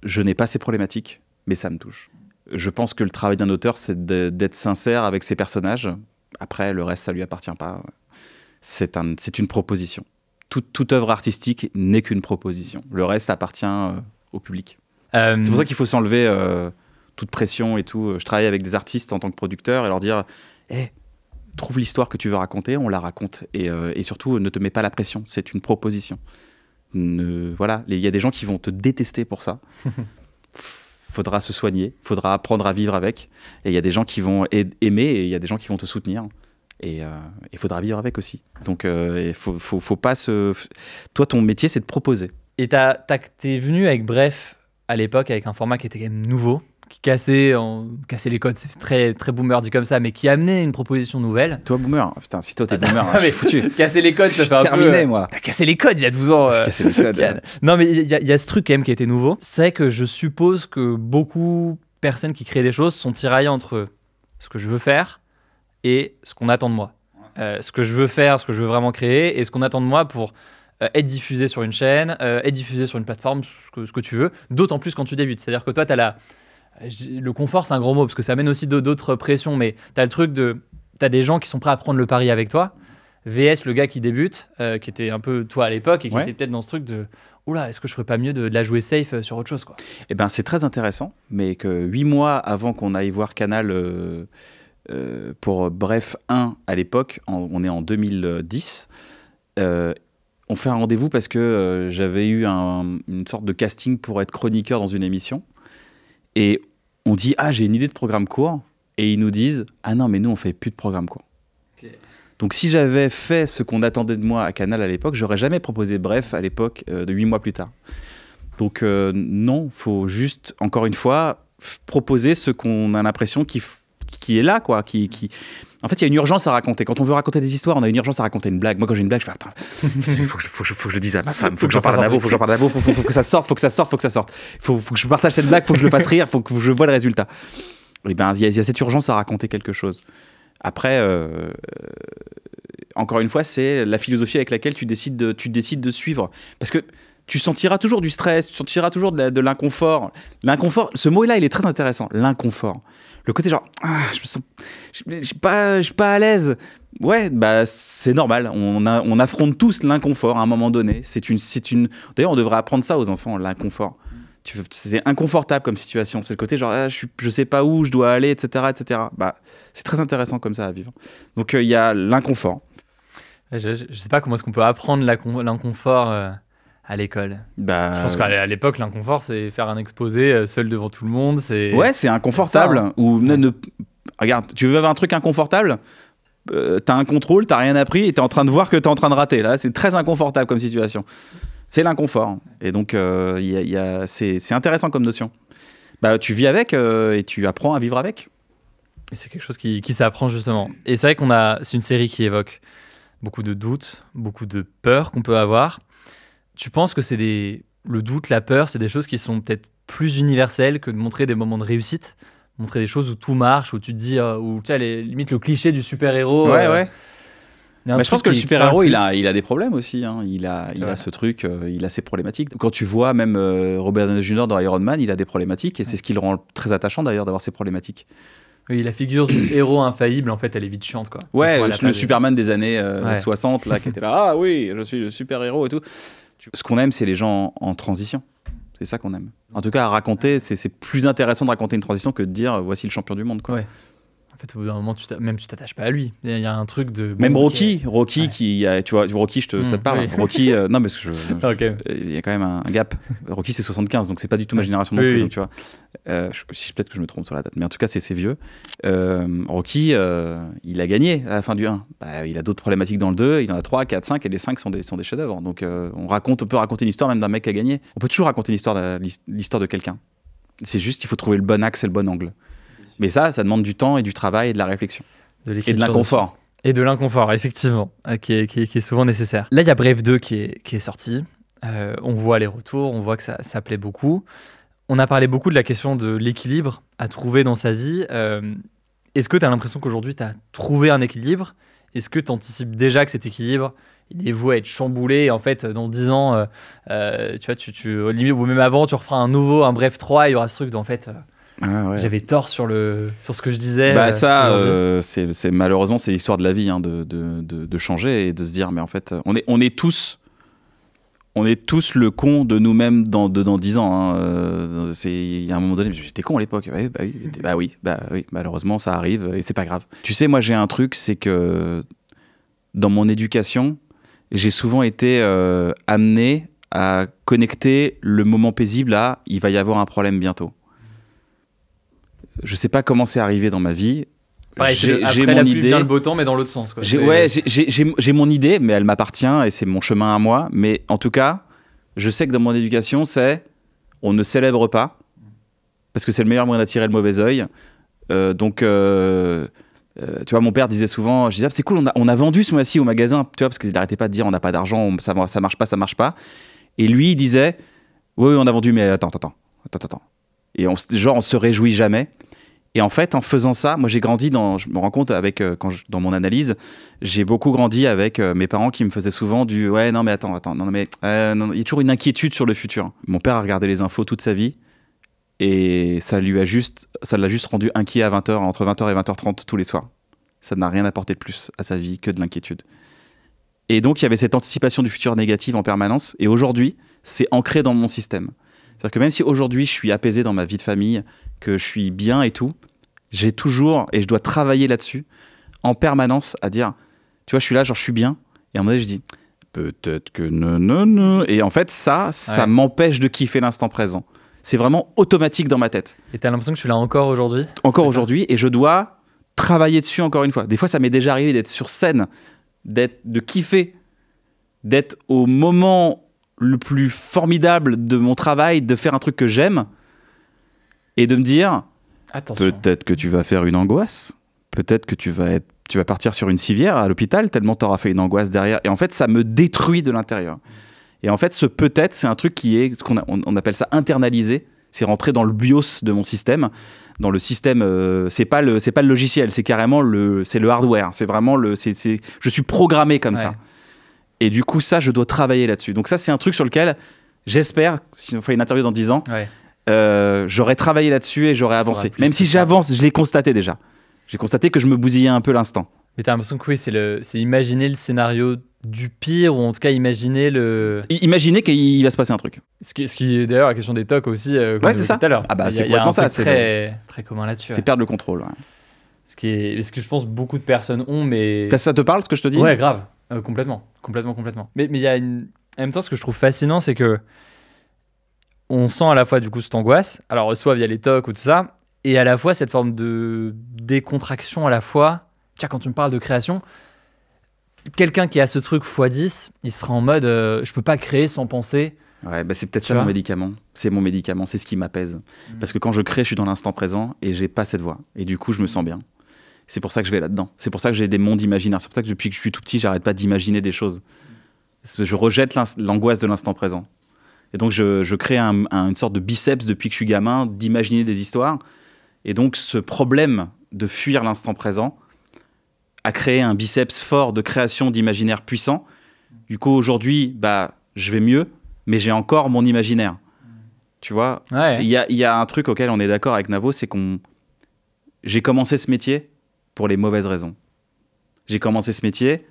Je n'ai pas ces problématiques, mais ça me touche. Je pense que le travail d'un auteur, c'est d'être sincère avec ses personnages. Après, le reste, ça lui appartient pas. C'est une proposition. Toute œuvre artistique n'est qu'une proposition. Le reste appartient au public. C'est pour ça qu'il faut s'enlever toute pression et tout. Je travaille avec des artistes en tant que producteur et leur dire trouve l'histoire que tu veux raconter, on la raconte. Et surtout, ne te mets pas la pression. C'est une proposition. Voilà, il y a des gens qui vont te détester pour ça. Faudra se soigner, faudra apprendre à vivre avec. Et il y a des gens qui vont aimer et il y a des gens qui vont te soutenir. Et il faudra vivre avec aussi. Donc, il faut pas se... Toi, ton métier, c'est de proposer. Et t'es venu avec Bref à l'époque, avec un format qui était quand même nouveau, qui cassait les codes, c'est très, très boomer dit comme ça, mais qui amenait une proposition nouvelle. Toi, boomer? Putain, si toi, t'es boomer, je suis foutu. Casser les codes, ça fait un peu... Terminé, moi. T'as cassé les codes il y a 12 ans. J'ai cassé les codes. Non, mais il y a ce truc quand même qui était nouveau. C'est vrai que je suppose que beaucoup de personnes qui créent des choses sont tiraillées entre ce que je veux faire et ce qu'on attend de moi. Ce que je veux faire, ce que je veux vraiment créer et ce qu'on attend de moi pour être diffusé sur une chaîne, être diffusé sur une plateforme, ce que tu veux, d'autant plus quand tu débutes. C'est-à-dire que toi, le confort, c'est un gros mot parce que ça amène aussi d'autres pressions, mais t'as le truc t'as des gens qui sont prêts à prendre le pari avec toi, VS le gars qui débute, qui était un peu toi à l'époque et qui était peut-être dans ce truc de oula, est-ce que je ferais pas mieux de la jouer safe sur autre chose, quoi. Eh ben, c'est très intéressant, mais que 8 mois avant qu'on aille voir Canal pour Bref 1 à l'époque, on est en 2010, on fait un rendez-vous parce que j'avais eu une sorte de casting pour être chroniqueur dans une émission. Et on dit, j'ai une idée de programme court. Et ils nous disent, non, mais nous, on fait plus de programme court. Okay. Donc, si j'avais fait ce qu'on attendait de moi à Canal à l'époque, j'aurais jamais proposé Bref à l'époque de 8 mois plus tard. Donc, non, faut juste, encore une fois, proposer ce qu'on a l'impression qui est là, quoi. En fait, il y a une urgence à raconter. Quand on veut raconter des histoires, on a une urgence à raconter une blague. Moi, quand j'ai une blague, je fais attends, faut que je le dise à ma femme, faut que j'en parle à Navo, faut que ça sorte, faut que je partage cette blague, faut que je le fasse rire, faut que je vois le résultat. Et ben, il y a cette urgence à raconter quelque chose. Après, encore une fois, c'est la philosophie avec laquelle tu décides de suivre. Parce que tu sentiras toujours du stress, tu sentiras toujours de l'inconfort. L'inconfort, ce mot-là, il est très intéressant, l'inconfort. Le côté genre, je suis pas à l'aise. Ouais, bah c'est normal. On affronte tous l'inconfort à un moment donné. D'ailleurs, on devrait apprendre ça aux enfants, l'inconfort. C'est inconfortable comme situation. C'est le côté genre, je sais pas où je dois aller, etc., etc. Bah, c'est très intéressant comme ça à vivre. Donc il y a l'inconfort. Je sais pas comment est-ce qu'on peut apprendre l'inconfort à l'école? Bah, je pense qu'à l'époque, l'inconfort, c'est faire un exposé seul devant tout le monde. Ouais, c'est inconfortable. Ça, hein. Ou regarde, tu veux avoir un truc inconfortable, t'as un contrôle, t'as rien appris et t'es en train de voir que t'es en train de rater. Là, c'est très inconfortable comme situation. C'est l'inconfort. Et donc, c'est intéressant comme notion. Bah, tu vis avec et tu apprends à vivre avec. Et c'est quelque chose qui s'apprend justement. Et c'est vrai c'est une série qui évoque beaucoup de doutes, beaucoup de peurs qu'on peut avoir. Tu penses que le doute, la peur, c'est des choses qui sont peut-être plus universelles que de montrer des moments de réussite, montrer des choses où tout marche, où tu te dis, où tu as limite le cliché du super-héros. Ouais. Mais je pense que le super-héros, il a des problèmes aussi. Hein. Il a ce truc, il a ses problématiques. Quand tu vois même Robert Downey Jr. dans Iron Man, il a des problématiques et c'est ce qui le rend très attachant d'ailleurs d'avoir ces problématiques. Oui, la figure du héros infaillible, en fait, elle est vite chiante, quoi. Ouais, le Superman des années 60, là, qui était là, ah oui, je suis le super-héros et tout. Ce qu'on aime, c'est les gens en transition. C'est ça qu'on aime. En tout cas, à raconter, c'est plus intéressant de raconter une transition que de dire voici le champion du monde, quoi. Ouais. En fait, au bout d'un moment, tu t'attaches pas à lui. Il y a un truc de. Même Rocky, tu vois, Rocky, ça te parle. Oui. Rocky, non, mais il y a quand même un gap. Rocky, c'est 75, donc c'est pas du tout ma génération non plus. Donc, tu vois, peut-être que je me trompe sur la date, mais en tout cas, c'est vieux. Rocky, il a gagné à la fin du 1. Bah, il a d'autres problématiques dans le 2, il en a 3, 4, 5, et les 5 sont des chefs-d'œuvre. Donc, on peut raconter une histoire même d'un mec qui a gagné. On peut toujours raconter l'histoire de quelqu'un. C'est juste, il faut trouver le bon axe et le bon angle. Mais ça demande du temps et du travail et de la réflexion. Et de l'inconfort. Et de l'inconfort, effectivement, qui est souvent nécessaire. Là, il y a Bref 2 qui est sorti. On voit les retours, on voit que ça plaît beaucoup. On a parlé beaucoup de la question de l'équilibre à trouver dans sa vie. Est-ce que tu as l'impression qu'aujourd'hui, tu as trouvé un équilibre? Est-ce que tu anticipes déjà que cet équilibre, il est voué à être chamboulé? Et en fait, dans 10 ans, tu vois, limite, ou même avant, tu referas un Bref 3, il y aura ce truc d'en fait... J'avais tort sur ce que je disais. Bah c'est malheureusement c'est l'histoire de la vie, hein, de changer et de se dire mais en fait on est tous le con de nous-mêmes dans 10 ans. Hein. Il y a un moment donné, j'étais con à l'époque. Oui, malheureusement ça arrive et c'est pas grave. Tu sais, moi j'ai un truc, c'est que dans mon éducation, j'ai souvent été amené à connecter le moment paisible à il va y avoir un problème bientôt. Je sais pas comment c'est arrivé dans ma vie. Pareil, j'ai mon idée. Vient le beau temps, mais dans l'autre sens. Quoi. J'ai mon idée, mais elle m'appartient et c'est mon chemin à moi. Mais en tout cas, je sais que dans mon éducation, on ne célèbre pas parce que c'est le meilleur moyen d'attirer le mauvais œil. Tu vois, mon père disait souvent, je disais, c'est cool, on a vendu ce mois-ci au magasin, tu vois, parce qu'il n'arrêtait pas de dire, on n'a pas d'argent, ça marche pas. Et lui, il disait, oui, on a vendu, mais attends. Et on se réjouit jamais. Et en fait, en faisant ça, moi j'ai grandi je me rends compte dans mon analyse, j'ai beaucoup grandi avec mes parents qui me faisaient souvent du ouais non mais attends non mais non, il y a toujours une inquiétude sur le futur. Mon père a regardé les infos toute sa vie et ça l'a juste rendu inquiet à 20h, entre 20h et 20h30 tous les soirs. Ça n'a rien apporté de plus à sa vie que de l'inquiétude. Et donc il y avait cette anticipation du futur négative en permanence et aujourd'hui, c'est ancré dans mon système. C'est-à-dire que même si aujourd'hui je suis apaisé dans ma vie de famille, que je suis bien et tout, j'ai toujours, et je dois travailler là-dessus, en permanence à dire, tu vois, je suis là, genre je suis bien, et à un moment donné je dis, peut-être que non. Et en fait, ça m'empêche de kiffer l'instant présent. C'est vraiment automatique dans ma tête. Et t'as l'impression que tu l'as encore aujourd'hui? Encore aujourd'hui, et je dois travailler dessus encore une fois. Des fois, ça m'est déjà arrivé d'être sur scène, de kiffer, d'être au moment le plus formidable de mon travail, de faire un truc que j'aime, et de me dire, attention. Peut-être que tu vas faire une angoisse, peut-être que tu vas partir sur une civière à l'hôpital, tellement tu auras fait une angoisse derrière. Et en fait, ça me détruit de l'intérieur. Et en fait, ce peut-être, c'est un truc qui est, on appelle ça internalisé, c'est rentré dans le BIOS de mon système. Dans le système, c'est pas le logiciel, c'est carrément c'est le hardware. C'est vraiment je suis programmé comme ça. Et du coup, ça, je dois travailler là-dessus. Donc ça, c'est un truc sur lequel j'espère, si on fait une interview dans 10 ans, j'aurais travaillé là-dessus et j'aurais avancé. Même si j'avance, je l'ai constaté déjà. J'ai constaté que je me bousillais un peu l'instant. Mais t'as l'impression que oui, c'est imaginer le scénario du pire, ou en tout cas imaginer qu'il va se passer un truc. Ce qui est d'ailleurs la question des tocs aussi, comme c'est ça. Tout à l'heure. Ah bah, c'est complètement ça. C'est très commun là-dessus. C'est perdre le contrôle. Ouais. Ce que je pense beaucoup de personnes ont, mais... Ça te parle, ce que je te dis? Ouais, grave. Complètement. Mais il y a En même temps, ce que je trouve fascinant, c'est que on sent à la fois du coup cette angoisse, alors soit via les tocs ou tout ça, et à la fois cette forme de décontraction à la fois. Tiens, quand tu me parles de création, quelqu'un qui a ce truc x10, il sera en mode je peux pas créer sans penser. Ouais, bah c'est peut-être ça mon médicament. C'est mon médicament, c'est ce qui m'apaise. Parce que quand je crée, je suis dans l'instant présent et j'ai pas cette voix. Et du coup, je me sens bien. C'est pour ça que je vais là-dedans. C'est pour ça que j'ai des mondes imaginaires. C'est pour ça que depuis que je suis tout petit, j'arrête pas d'imaginer des choses. Je rejette l'angoisse de l'instant présent. Et donc, je crée une sorte de biceps depuis que je suis gamin, d'imaginer des histoires. Et donc, ce problème de fuir l'instant présent a créé un biceps fort de création d'imaginaire puissant. Du coup, aujourd'hui, bah, je vais mieux, mais j'ai encore mon imaginaire. Tu vois, il y a un truc auquel on est d'accord avec Navo, c'est j'ai commencé ce métier pour les mauvaises raisons. J'ai commencé ce métier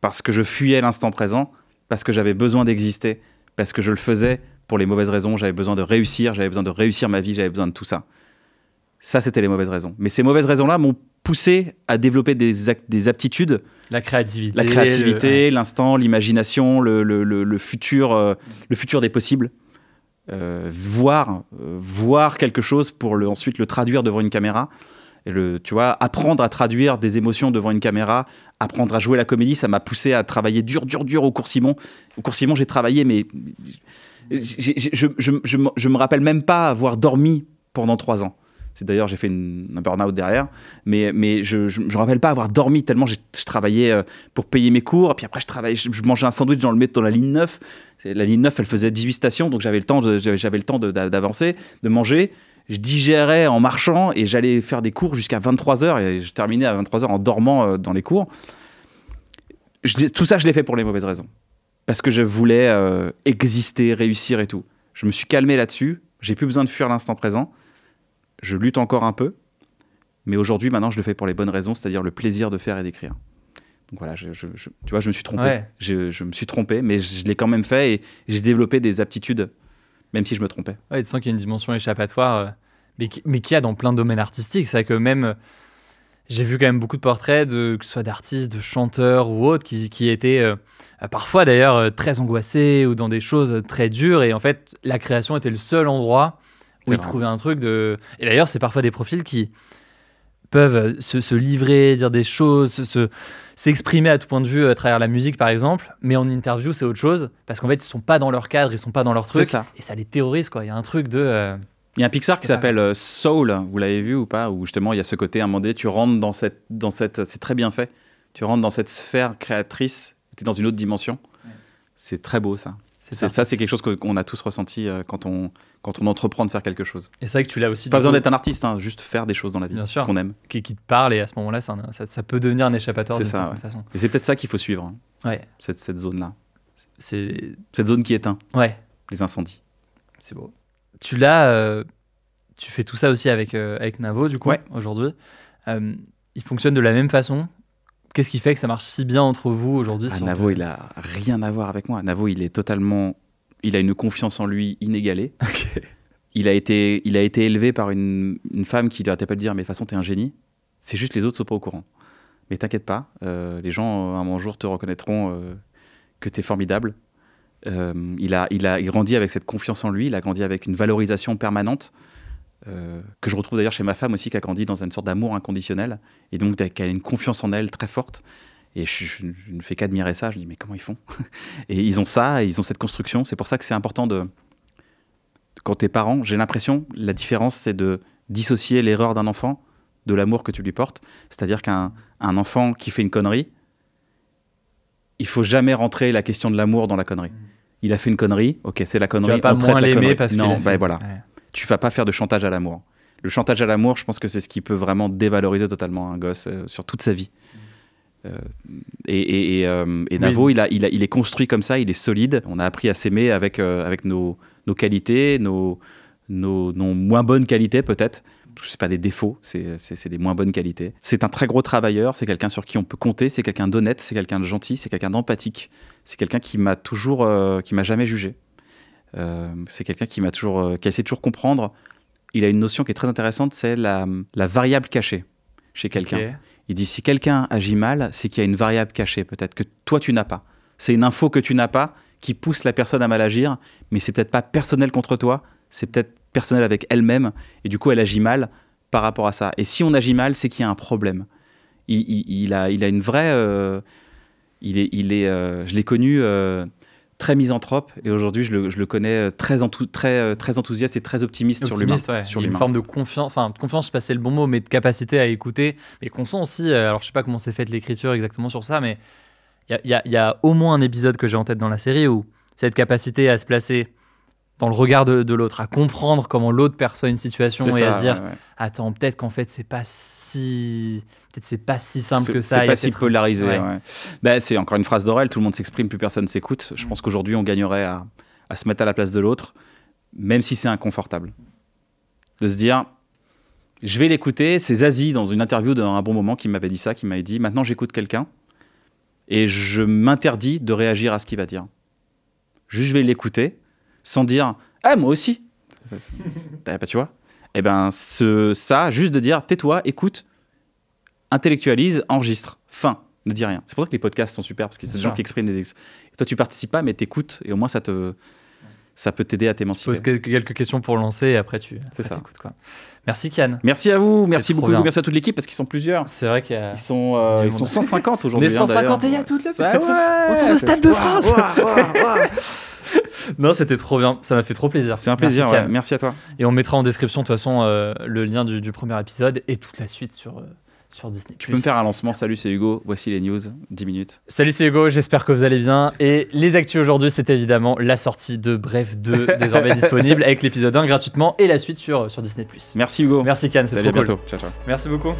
parce que je fuyais l'instant présent, parce que j'avais besoin d'exister, parce que je le faisais pour les mauvaises raisons, j'avais besoin de réussir ma vie, j'avais besoin de tout ça. Ça, c'était les mauvaises raisons. Mais ces mauvaises raisons-là m'ont poussé à développer des aptitudes. La créativité, l'instant, l'imagination, le futur des possibles. Voir quelque chose pour ensuite le traduire devant une caméra. Et tu vois, apprendre à traduire des émotions devant une caméra, apprendre à jouer la comédie, ça m'a poussé à travailler dur au cours Simon. Au cours Simon, j'ai travaillé, mais je me rappelle même pas avoir dormi pendant 3 ans. C'est d'ailleurs, j'ai fait un burn-out derrière, mais je me rappelle pas avoir dormi tellement je travaillais pour payer mes cours. Et puis après, je mangeais un sandwich dans la ligne 9. La ligne 9, elle faisait 18 stations, donc j'avais le temps d'avancer, de manger. Je digérais en marchant et j'allais faire des cours jusqu'à 23h et je terminais à 23h en dormant dans les cours. Tout ça, je l'ai fait pour les mauvaises raisons. Parce que je voulais exister, réussir et tout. Je me suis calmé là-dessus. J'ai plus besoin de fuir l'instant présent. Je lutte encore un peu. Mais aujourd'hui, maintenant, je le fais pour les bonnes raisons, c'est-à-dire le plaisir de faire et d'écrire. Donc voilà, tu vois, je me suis trompé. Ouais. Je me suis trompé, mais je l'ai quand même fait et j'ai développé des aptitudes, même si je me trompais. Ouais, tu sens qu'il y a une dimension échappatoire, mais qu'il y a dans plein de domaines artistiques. C'est vrai que même, j'ai vu quand même beaucoup de portraits, que ce soit d'artistes, de chanteurs ou autres, qui étaient parfois d'ailleurs très angoissés ou dans des choses très dures. Et en fait, la création était le seul endroit où ils trouvaient un truc de... Et d'ailleurs, c'est parfois des profils qui peuvent se livrer, dire des choses, s'exprimer à tout point de vue à travers la musique, par exemple. Mais en interview, c'est autre chose. Parce qu'en fait, ils ne sont pas dans leur cadre, ils ne sont pas dans leur truc. Ça. Et ça les terrorise, quoi. Il y a un truc de... Il y a un Pixar qui s'appelle Soul, vous l'avez vu ou pas? Où justement, il y a ce côté, à un moment donné, tu rentres dans cette... C'est très bien fait. Tu rentres dans cette sphère créatrice, tu es dans une autre dimension. Ouais. C'est très beau, ça. C'est quelque chose qu'on a tous ressenti quand on entreprend de faire quelque chose. Et c'est vrai que tu l'as aussi... Pas besoin d'être un artiste, hein, juste faire des choses dans la vie qu'on aime. Qui te parle, et à ce moment-là, ça peut devenir un échappatoire d'une certaine façon. Et c'est peut-être ça qu'il faut suivre, hein, ouais. cette zone-là. Cette zone qui éteint les incendies. C'est beau. Tu fais tout ça aussi avec Navo, du coup, aujourd'hui. Il fonctionne de la même façon. Qu'est-ce qui fait que ça marche si bien entre vous aujourd'hui? Navo, il a rien à voir avec moi. Navo, il a une confiance en lui inégalée. Okay. Il a été élevé par une femme qui lui arrêtait pas de dire mais de toute façon t'es un génie. C'est juste les autres sont pas au courant. Mais t'inquiète pas, les gens un jour te reconnaîtront que t'es formidable. Il grandit avec cette confiance en lui. Il a grandi avec une valorisation permanente. Que je retrouve d'ailleurs chez ma femme aussi, qui a grandi dans une sorte d'amour inconditionnel et donc qui a une confiance en elle très forte, et je ne fais qu'admirer ça. Je dis mais comment ils font? Et ils ont ça, et ils ont cette construction. C'est pour ça que c'est important quand t'es parent, j'ai l'impression, la différence c'est de dissocier l'erreur d'un enfant de l'amour que tu lui portes. C'est-à-dire qu'un enfant qui fait une connerie, il faut jamais rentrer la question de l'amour dans la connerie. Il a fait une connerie, ok, c'est la connerie, tu vas pas moins l'aimer parce que non, voilà. Ouais. Tu vas pas faire de chantage à l'amour. Le chantage à l'amour, je pense que c'est ce qui peut vraiment dévaloriser totalement un gosse sur toute sa vie. Et Navo, il est construit comme ça, il est solide. On a appris à s'aimer avec nos qualités, nos moins bonnes qualités peut-être. C'est pas des défauts, c'est des moins bonnes qualités. C'est un très gros travailleur, c'est quelqu'un sur qui on peut compter, c'est quelqu'un d'honnête, c'est quelqu'un de gentil, c'est quelqu'un d'empathique. C'est quelqu'un qui m'a jamais jugé. C'est quelqu'un qui essaie de toujours comprendre. Il a une notion qui est très intéressante, c'est la variable cachée chez quelqu'un. Okay. Il dit si quelqu'un agit mal, c'est qu'il y a une variable cachée peut-être que toi tu n'as pas. C'est une info que tu n'as pas qui pousse la personne à mal agir, mais c'est peut-être pas personnel contre toi, c'est peut-être personnel avec elle-même, et du coup elle agit mal par rapport à ça. Et si on agit mal, c'est qu'il y a un problème. Il a une vraie... je l'ai connu très misanthrope, et aujourd'hui je le connais très enthousiaste et très optimiste sur l'humain. Ouais. Il y a une forme de confiance, enfin confiance, je sais pas si c'est le bon mot, mais de capacité à écouter. Mais qu'on sent aussi, alors je sais pas comment c'est fait l'écriture exactement sur ça, mais il y a au moins un épisode que j'ai en tête dans la série où cette capacité à se placer dans le regard de l'autre, à comprendre comment l'autre perçoit une situation et à se dire attends, peut-être qu'en fait c'est pas si simple que ça. C'est pas si polarisé. Ouais. Bah, c'est encore une phrase d'Aurel, tout le monde s'exprime, plus personne s'écoute. Je pense qu'aujourd'hui on gagnerait à se mettre à la place de l'autre, même si c'est inconfortable. De se dire, je vais l'écouter. C'est Zazie dans une interview d'un bon moment qui m'avait dit ça, qui m'avait dit maintenant j'écoute quelqu'un et je m'interdis de réagir à ce qu'il va dire. Juste je vais l'écouter sans dire ah moi aussi. Tu vois. Et ben ça, juste de dire tais-toi, écoute, intellectualise, enregistre, fin, ne dis rien. C'est pour ça que les podcasts sont super, parce que c'est des gens qui expriment des... Toi tu participes pas, mais t'écoutes, et au moins ça peut t'aider à t'émanciper. Pose quelques questions pour lancer, et après t'écoutes, quoi. Merci Kian. Merci à vous, merci beaucoup, merci à toute l'équipe, parce qu'ils sont plusieurs. C'est vrai qu'ils sont 150 aujourd'hui. On est 150 et il y a toute le autour du Stade de France. Non, c'était trop bien, ça m'a fait trop plaisir. C'est un plaisir, merci à toi. Et on mettra en description de toute façon le lien du premier épisode et toute la suite sur Disney+. Tu peux me faire un lancement. Salut, c'est Hugo, voici les news, 10 minutes. Salut, c'est Hugo, j'espère que vous allez bien. Et les actus aujourd'hui, c'est évidemment la sortie de Bref 2, désormais disponible, avec l'épisode 1 gratuitement et la suite sur Disney+. Merci Hugo. Merci Kian, c'est trop cool. À bientôt. Ciao, ciao. Merci beaucoup.